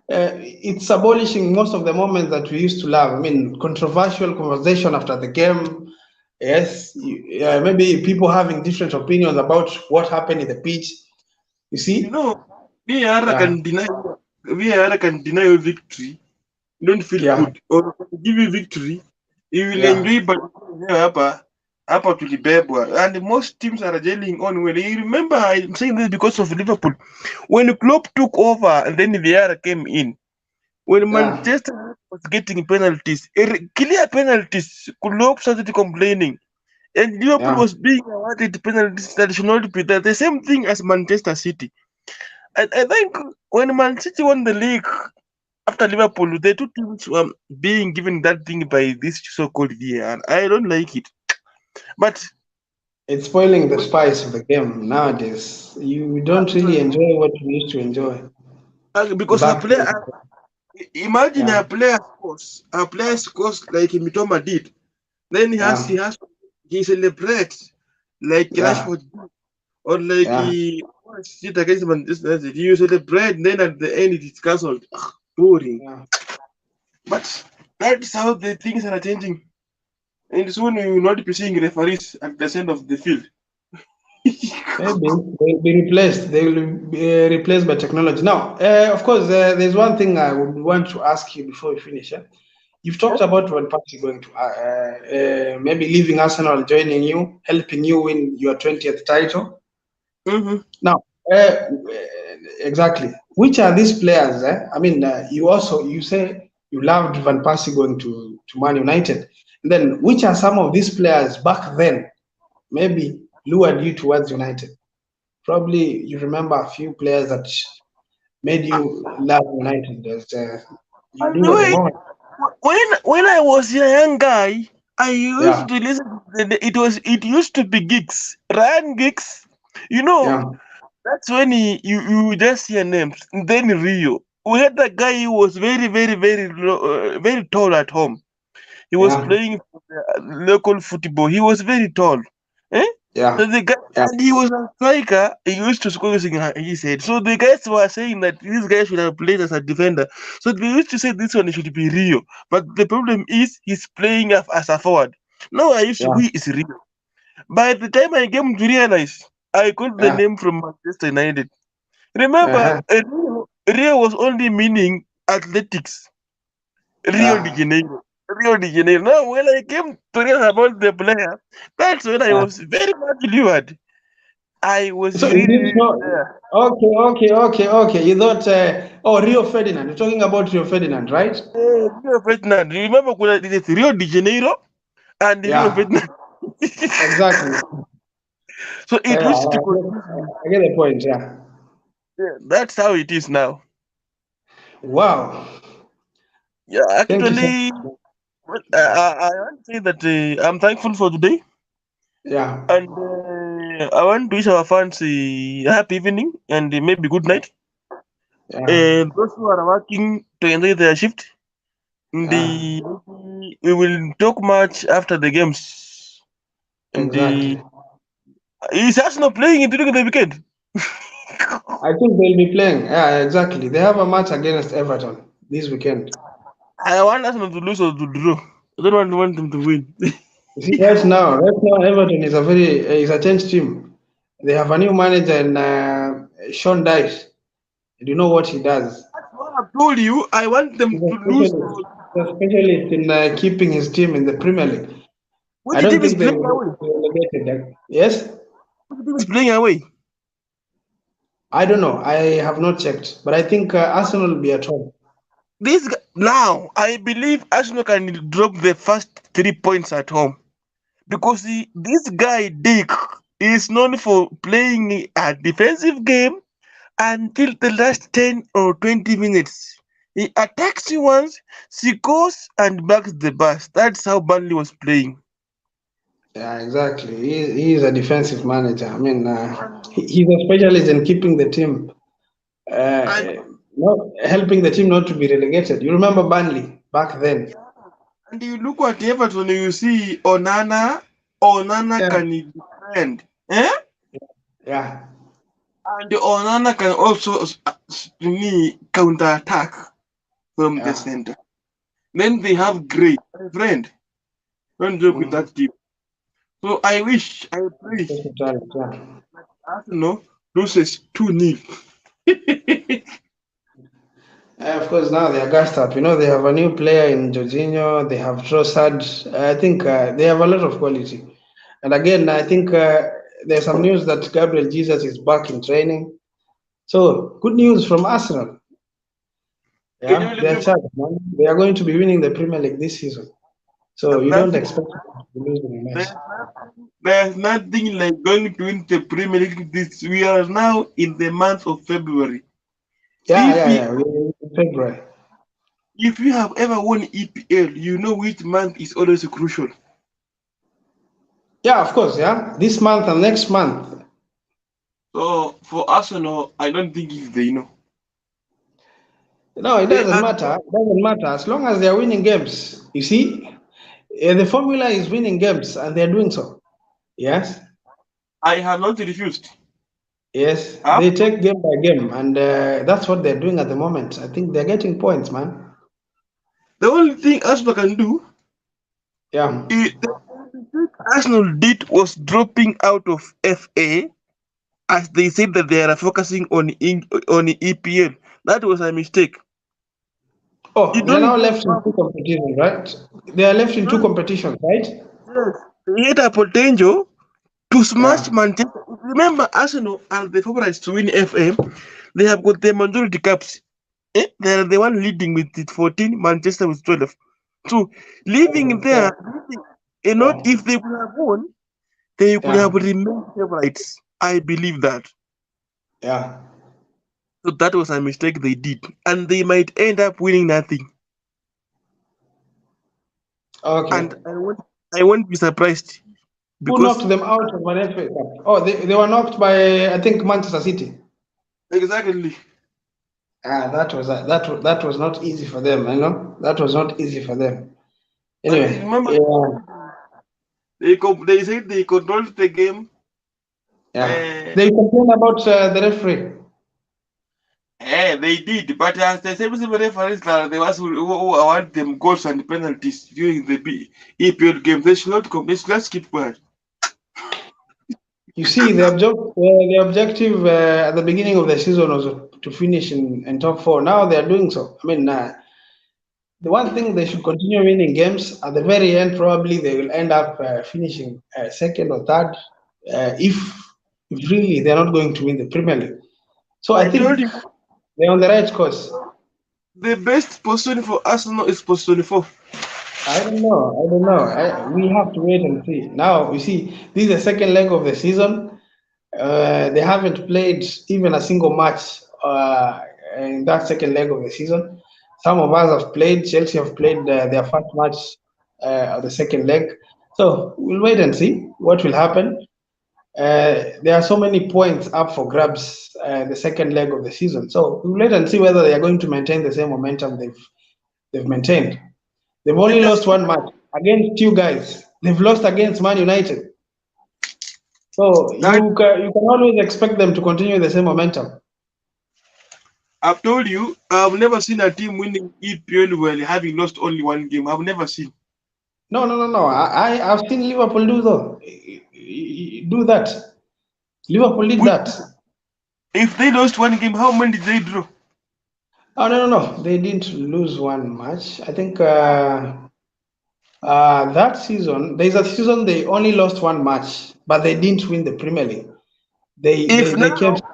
Speaker 1: it's abolishing most of the moments that we used to love. I mean, controversial conversation after the game. Yes, maybe people having different opinions about what happened in the pitch. You
Speaker 2: You
Speaker 1: see?
Speaker 2: know, VAR
Speaker 1: Yeah,
Speaker 2: can deny you victory. You don't feel
Speaker 1: yeah,
Speaker 2: good, or give you victory. You will
Speaker 1: yeah,
Speaker 2: enjoy, but hapa tulibebwa, and most teams are gelling on well. You remember, I'm saying this because of Liverpool. When Klopp took over and then VAR came in, when
Speaker 1: yeah,
Speaker 2: Manchester was getting penalties, clear penalties, Klopp started complaining. And Liverpool
Speaker 1: yeah.
Speaker 2: was being awarded penalties that should not be there. The same thing as Manchester City. And I think when Man City won the league after Liverpool, the two teams were being given that thing by this so-called VAR. I don't like it. But
Speaker 1: It's spoiling the spice of the game nowadays. You don't really enjoy what you used to enjoy
Speaker 2: because
Speaker 1: back then.
Speaker 2: imagine
Speaker 1: Yeah,
Speaker 2: a player scores like Mitoma did. Then
Speaker 1: yeah,
Speaker 2: he celebrates like
Speaker 1: yeah,
Speaker 2: Rashford or like
Speaker 1: yeah.
Speaker 2: he shit against Manchester United. You celebrate, then at the end it is cancelled. Boring.
Speaker 1: Yeah.
Speaker 2: But that's how the things are changing. And soon we will not be seeing referees at the center of the field.
Speaker 1: Maybe they'll be replaced. They will be replaced by technology. Now, of course, there's one thing I would want to ask you before we finish. You've talked about Van Persie going to maybe leaving Arsenal, joining you, helping you win your 20th title.
Speaker 2: Mm-hmm.
Speaker 1: Now, exactly. Which are these players? I mean, you say you loved Van Persie going to Man United. And then, which are some of these players back then maybe lured you towards United? Probably you remember a few players that made you love United as you
Speaker 2: By
Speaker 1: do
Speaker 2: the
Speaker 1: at the
Speaker 2: way,
Speaker 1: moment.
Speaker 2: when I was a young guy, I
Speaker 1: Yeah,
Speaker 2: used to listen. It used to be Giggs, Ryan Giggs. You
Speaker 1: yeah,
Speaker 2: know, that's when you just hear names. And then Rio. We had a guy who was very tall at home. He was
Speaker 1: yeah,
Speaker 2: playing for the local football. He was very tall. Eh?
Speaker 1: yeah,
Speaker 2: So the guy,
Speaker 1: yeah,
Speaker 2: and he was a striker. He used to score using his head. So the guys were saying that this guy should have played as a defender. So they used to say this one should be Rio. But the problem is he's playing as a forward. Now I used to
Speaker 1: yeah,
Speaker 2: who is Rio. By the time I came to realize, I got the
Speaker 1: yeah.
Speaker 2: name from Manchester United. Remember,
Speaker 1: Uh-huh.
Speaker 2: Rio was only meaning athletics. Rio de
Speaker 1: Yeah,
Speaker 2: Janeiro. Rio de Janeiro. Now, when I came to realize about the player, that's when I
Speaker 1: yeah.
Speaker 2: was very much lured. I was
Speaker 1: So you
Speaker 2: really,
Speaker 1: didn't
Speaker 2: really
Speaker 1: know?
Speaker 2: there.
Speaker 1: Okay. You thought, oh, Rio Ferdinand. You're talking about Rio Ferdinand, right?
Speaker 2: Rio Ferdinand. Remember when it is Rio de Janeiro and Rio
Speaker 1: Yeah,
Speaker 2: Ferdinand?
Speaker 1: exactly.
Speaker 2: So it
Speaker 1: Yeah,
Speaker 2: used to confuse me.
Speaker 1: I get the point. Yeah.
Speaker 2: Yeah, that's how it is now.
Speaker 1: Wow.
Speaker 2: Yeah,
Speaker 1: Thank you so
Speaker 2: actually,
Speaker 1: much.
Speaker 2: well,
Speaker 1: Yeah.
Speaker 2: I want to say that I'm thankful for today,
Speaker 1: Yeah.
Speaker 2: and I want to wish our fans a happy evening and maybe good night.
Speaker 1: Yeah.
Speaker 2: Those who are working to enjoy their shift,
Speaker 1: Yeah.
Speaker 2: we will talk much after the games. And
Speaker 1: Exactly.
Speaker 2: is Arsenal playing it during the weekend?
Speaker 1: I think they'll be playing. Yeah, exactly. They have a match against Everton this weekend.
Speaker 2: I want Arsenal to lose or to draw. I don't want them to win.
Speaker 1: You see, right now, Everton is a changed team. They have a new manager in Sean Dyche. Do you know what he does?
Speaker 2: I've told you, I want them
Speaker 1: He's a
Speaker 2: to lose.
Speaker 1: specialist. He's a specialist in keeping his team in the Premier League.
Speaker 2: Which
Speaker 1: I don't
Speaker 2: team is
Speaker 1: think they
Speaker 2: playing
Speaker 1: will
Speaker 2: away?
Speaker 1: be relegated. Yes?
Speaker 2: Which team is playing away?
Speaker 1: I don't know. I have not checked, but I think Arsenal will be at home.
Speaker 2: Now, I believe Arsenal can drop the first 3 points at home because this guy Dick is known for playing a defensive game until the last 10 or 20 minutes. He attacks you once, scores and backs the bus. That's how Burnley was playing.
Speaker 1: Yeah, exactly. He is a defensive manager. I mean, he's a specialist in keeping the team,
Speaker 2: And
Speaker 1: not helping the team not to be relegated. You remember Burnley back then?
Speaker 2: and you look at Everton, you see Onana
Speaker 1: Yeah,
Speaker 2: can defend. Eh?
Speaker 1: yeah,
Speaker 2: And Onana can also to me counter attack from the
Speaker 1: yeah.
Speaker 2: center. Then they have Gray, my friend. Don't joke with
Speaker 1: Mm.
Speaker 2: that team. So I pray
Speaker 1: Special talent, yeah.
Speaker 2: Arsenal loses 2-0.
Speaker 1: Of course, now they are gassed up. You know, they have a new player in Jorginho. They have Trossard. I think they have a lot of quality. And again, I think there's some news that Gabriel Jesus is back in training. So good news from Arsenal.
Speaker 2: Can you
Speaker 1: Yeah,
Speaker 2: believe
Speaker 1: they're
Speaker 2: you?
Speaker 1: charged, man. They are going to be winning the Premier League this season. So you don't
Speaker 2: Nothing.
Speaker 1: expect them to be losing a match.
Speaker 2: There's there's nothing like going to win the Premier League. This we are now in the month of February.
Speaker 1: Yeah,
Speaker 2: If
Speaker 1: yeah,
Speaker 2: we
Speaker 1: yeah. We're in February.
Speaker 2: if you have ever won EPL, you know which month is always crucial.
Speaker 1: Yeah, of course. Yeah, this month and next month.
Speaker 2: So for Arsenal, I don't think if they know.
Speaker 1: No, it
Speaker 2: They
Speaker 1: doesn't
Speaker 2: are.
Speaker 1: matter. It doesn't matter as long as they are winning games. You see, the formula is winning games, and they're doing so. Yes,
Speaker 2: I have not refused.
Speaker 1: yes.
Speaker 2: Huh?
Speaker 1: They take game by game, and that's what they're doing at the moment. I think they're getting points, man.
Speaker 2: The only thing Arsenal can do
Speaker 1: Yeah.
Speaker 2: is the mistake Arsenal did was dropping out of FA as they said that they are focusing on EPL. That was a mistake. You
Speaker 1: Oh, they're
Speaker 2: don't
Speaker 1: now
Speaker 2: just
Speaker 1: left in two competitions, right? They are left in two
Speaker 2: yes,
Speaker 1: competitions, right?
Speaker 2: yes. They had a potential to smash
Speaker 1: Yeah.
Speaker 2: Manchester. Remember, Arsenal are the favorites to win FA. They have got the majority caps. They are the one leading with it 14, Manchester with 12. So leaving there, not
Speaker 1: Yeah.
Speaker 2: if they could have won, they could have
Speaker 1: Yeah.
Speaker 2: remained favorites. I believe that.
Speaker 1: Yeah.
Speaker 2: So that was a mistake they did, and they might end up winning nothing.
Speaker 1: Okay.
Speaker 2: And I won't be surprised
Speaker 1: Who
Speaker 2: because
Speaker 1: knocked them out of an FA Cup? Oh, they were knocked by I think Manchester City.
Speaker 2: exactly.
Speaker 1: That was not easy for them. You know, that was not easy for them.
Speaker 2: And
Speaker 1: Anyway,
Speaker 2: remember,
Speaker 1: yeah,
Speaker 2: they said they controlled the game.
Speaker 1: yeah.
Speaker 2: Uh,
Speaker 1: They complain about the referee.
Speaker 2: they did, but as the same referees are the ones who award them goals and penalties during the EPL game. They should not come. They should just keep quiet.
Speaker 1: You see, the objective at the beginning of the season was to finish in top four. Now they are doing so. I mean, the one thing they should continue winning games. At the very end, probably they will end up finishing second or third if really they're not going to win the Premier League. So I
Speaker 2: I told
Speaker 1: think
Speaker 2: you
Speaker 1: they're on the right course.
Speaker 2: the best position for Arsenal is post 24.
Speaker 1: I don't know. I don't know. We have to wait and see. Now, you see, this is the second leg of the season. They haven't played even a single match in that second leg of the season. Some of us have played. Chelsea have played their first match of the second leg. So we'll wait and see what will happen. There are so many points up for grabs the second leg of the season. So we'll wait and see whether they are going to maintain the same momentum they've maintained. They've only
Speaker 2: Let us
Speaker 1: lost
Speaker 2: see.
Speaker 1: one match against you guys. They've lost against Man United. So
Speaker 2: That
Speaker 1: you can always expect them to continue the same momentum.
Speaker 2: I've told you, I've never seen a team winning EPL while having lost only one game. I've never seen.
Speaker 1: No, no, no, no. I've seen Liverpool do though. Do that. Liverpool did
Speaker 2: We,
Speaker 1: that.
Speaker 2: if they lost one game, how many did they draw?
Speaker 1: Oh no, no, no. They didn't lose one match. I think that season there's a season they only lost one match, but they didn't win the Premier League. They
Speaker 2: If
Speaker 1: they they kept
Speaker 2: now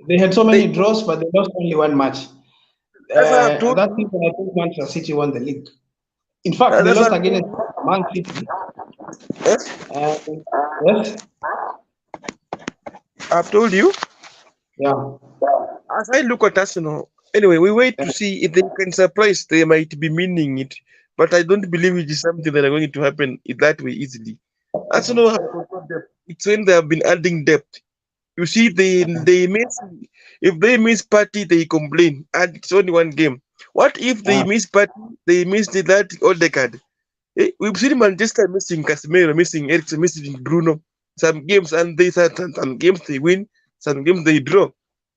Speaker 1: they had so
Speaker 2: they
Speaker 1: many draws, but they lost only one match.
Speaker 2: that's why I've told
Speaker 1: That
Speaker 2: you.
Speaker 1: season, I think Manchester City won the league. In fact, they
Speaker 2: That's
Speaker 1: lost
Speaker 2: what I've told
Speaker 1: against
Speaker 2: you.
Speaker 1: Man City.
Speaker 2: Yes,
Speaker 1: And yes,
Speaker 2: I've told you.
Speaker 1: yeah,
Speaker 2: As I look at Arsenal, anyway, we wait
Speaker 1: yeah,
Speaker 2: to see if they can surprise. They might be meaning it, but I don't believe it is something that are going to happen that way easily. Arsenal have control depth. It's when they have been adding depth. You see, they miss if they miss party, they complain, and it's only one game. What if they
Speaker 1: yeah.
Speaker 2: miss party? They miss that Odegaard. We've seen Manchester missing Casemiro, missing Eriksen, missing Bruno. Some games and some games they win, some games they draw.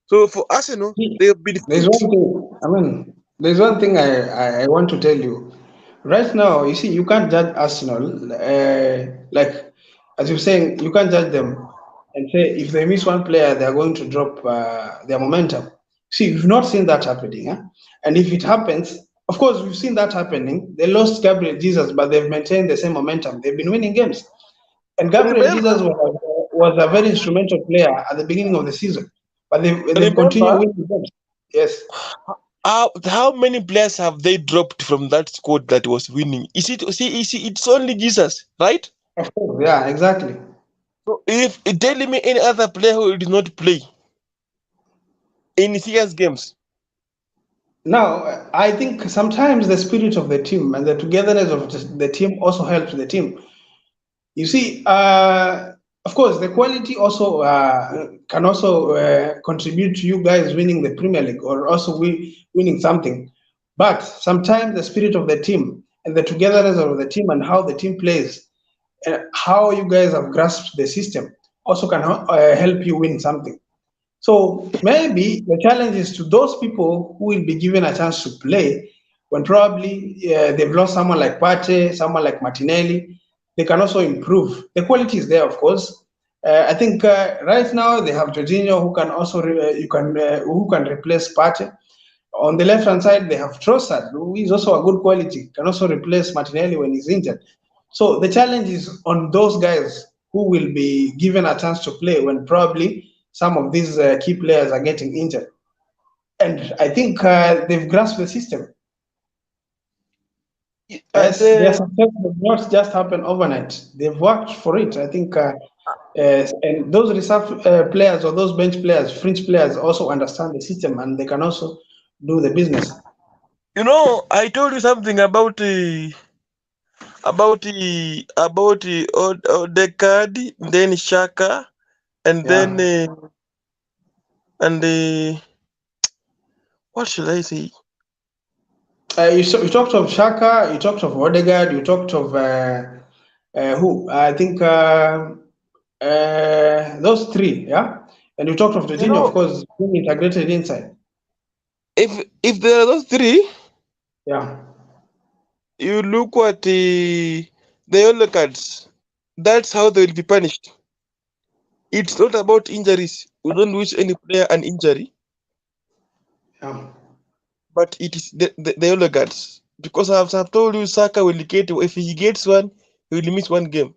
Speaker 2: So for Arsenal, they have been
Speaker 1: There's
Speaker 2: fit.
Speaker 1: one thing, I mean, there's one thing I want to tell you. Right now, you see, you can't judge Arsenal, like, as you're saying, you can't judge them and say if they miss one player, they're going to drop their momentum. See, we've not seen that happening. Huh? And if it happens, of course, we've seen that happening. They lost Gabriel Jesus, but they've maintained the same momentum. They've been winning games. And Gabriel Jesus
Speaker 2: Remember,
Speaker 1: was a very instrumental player at the beginning of the season, but they've continued
Speaker 2: remember,
Speaker 1: winning games. Yes,
Speaker 2: how many players have they dropped from that squad that was winning? Is it see, it's only Jesus, right?
Speaker 1: of course, yeah, exactly.
Speaker 2: So if tell me any other player who did not play in serious games.
Speaker 1: Now, I think sometimes the spirit of the team and the togetherness of the team also helps the team. You see, of course, the quality also can also contribute to you guys winning the Premier League or also winning something. But sometimes the spirit of the team and the togetherness of the team and how the team plays, how you guys have grasped the system also can help you win something. So maybe the challenge is to those people who will be given a chance to play when probably they've lost someone like Pate, someone like Martinelli. They can also improve. The quality is there, of course. I think right now they have Jorginho who can also who can replace Pate. On the left hand side, they have Trossard, who is also a good quality, can also replace Martinelli when he's injured. So the challenge is on those guys who will be given a chance to play when probably some of these key players are getting injured. And I think they've grasped the system.
Speaker 2: And
Speaker 1: Yes, their success did not just happen overnight. They've worked for it. I think, and those reserve players or those bench players, fringe players, also understand the system and they can also do the business.
Speaker 2: I told you something about Odegaard, then Shaka, and then
Speaker 1: Yeah.
Speaker 2: and what should I say?
Speaker 1: You talked of Shaka, you talked of Odegaard, you talked of who? I think those three, yeah? And you talked of
Speaker 2: You
Speaker 1: Jorginho, of
Speaker 2: know,
Speaker 1: course, being integrated inside.
Speaker 2: if there are those three,
Speaker 1: Yeah.
Speaker 2: you look at the yellow cards. That's how they will be punished. It's not about injuries. We don't wish any player an injury,
Speaker 1: Yeah.
Speaker 2: but it is the yellow cards. Because I've told you, Saka will get if he gets one, he will miss one game.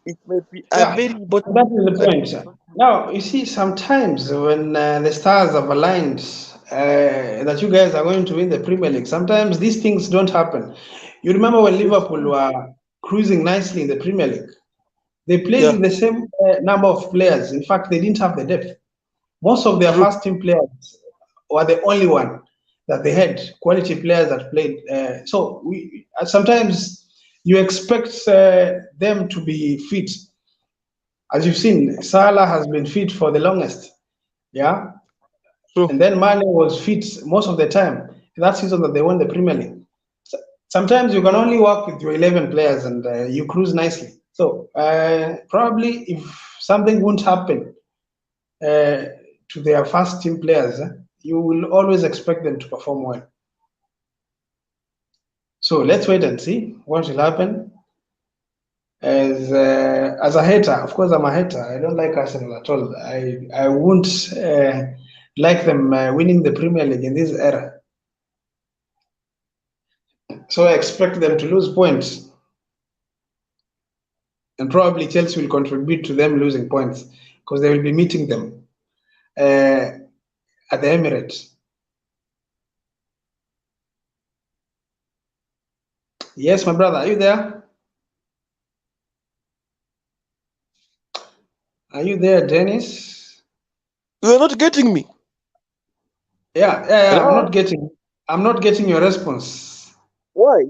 Speaker 2: It may be a
Speaker 1: Yeah,
Speaker 2: very important
Speaker 1: that is
Speaker 2: game
Speaker 1: the
Speaker 2: that
Speaker 1: point. Now, you see, sometimes when the stars have aligned that you guys are going to win the Premier League, sometimes these things don't happen. You remember when
Speaker 2: it's
Speaker 1: Liverpool were cruising nicely in the Premier League? They played
Speaker 2: yeah,
Speaker 1: with the same number of players. In fact, they didn't have the depth. Most of their
Speaker 2: true.
Speaker 1: first team players were the only one that they had quality players that played. So sometimes you expect them to be fit. As you've seen, Salah has been fit for the longest. Yeah.
Speaker 2: True.
Speaker 1: And then Mane was fit most of the time. That season that they won the Premier League. Sometimes you can only work with your 11 players and you cruise nicely. So probably if something won't happen uh, to their first team players, you will always expect them to perform well. So let's wait and see what will happen. As a hater, of course, I'm a hater. I don't like Arsenal at all. I won't like them winning the Premier League in this era. So I expect them to lose points, and probably Chelsea will contribute to them losing points because they will be meeting them uh, at the Emirates. Yes, my brother, are you there? Are you there, Dennis?
Speaker 2: You are not getting me.
Speaker 1: Yeah.
Speaker 2: Hello?
Speaker 1: I'm not getting your response.
Speaker 2: Why?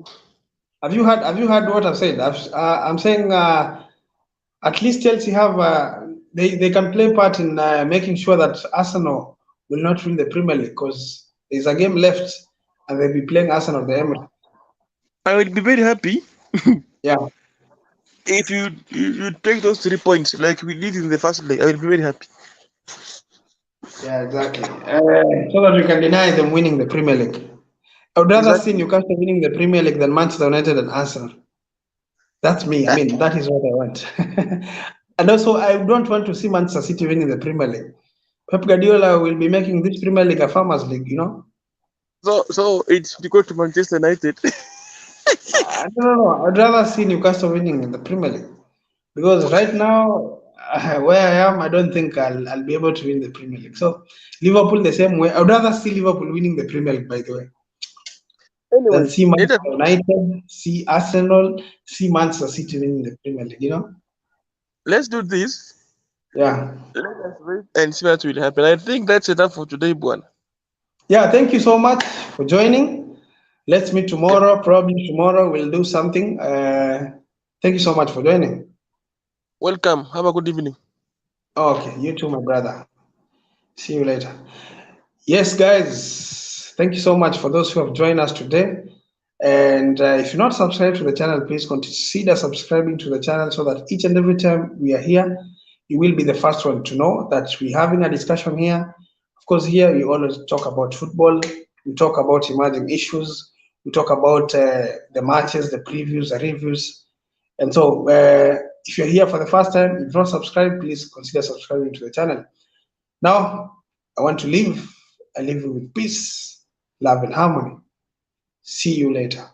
Speaker 1: Have you heard what I've said? I'm saying at least Chelsea have they can play part in making sure that Arsenal will not win the Premier League because there's a game left and they'll be playing Arsenal the Emirates.
Speaker 2: I will be very happy
Speaker 1: Yeah,
Speaker 2: if you take those 3 points like we did in the first leg. I will be very happy.
Speaker 1: yeah, exactly. So that we can deny them winning the Premier League. I would rather see
Speaker 2: Exactly.
Speaker 1: Newcastle winning the Premier League than Manchester United and Arsenal. That's me. I mean, that is what I want. And also, I don't want to see Manchester City winning the Premier League. Pep Guardiola will be making this Premier League a farmers league, you know?
Speaker 2: So it's equal to Manchester United.
Speaker 1: No. I'd rather see Newcastle winning in the Premier League because right now, where I am, I don't think I'll be able to win the Premier League. So Liverpool the same way. I'd rather see Liverpool winning the Premier League, by the way, than
Speaker 2: Anyways,
Speaker 1: see
Speaker 2: let us
Speaker 1: Manchester United, see Arsenal, see Manchester City winning the Premier League. You know?
Speaker 2: let's do this.
Speaker 1: Yeah.
Speaker 2: Let us wait and see what will happen. I think that's enough for today, Buan.
Speaker 1: Yeah. Thank you so much for joining. Let's meet
Speaker 2: Okay.
Speaker 1: tomorrow. Probably tomorrow we'll do something. Thank you so much for joining.
Speaker 2: Welcome. Have a good evening.
Speaker 1: Okay. You too, my brother. See you later. Yes, guys, thank you so much for those who have joined us today. And if you're not subscribed to the channel, please consider subscribing to the channel so that each and every time we are here, you will be the first one to know that we're having a discussion here. Of course, here we always talk about football, we talk about emerging issues, we talk about the matches, the previews, the reviews. And so, if you're here for the first time, if you've not subscribed, please consider subscribing to the channel. Now, I want to leave. I leave you with peace, love, and harmony. See you later.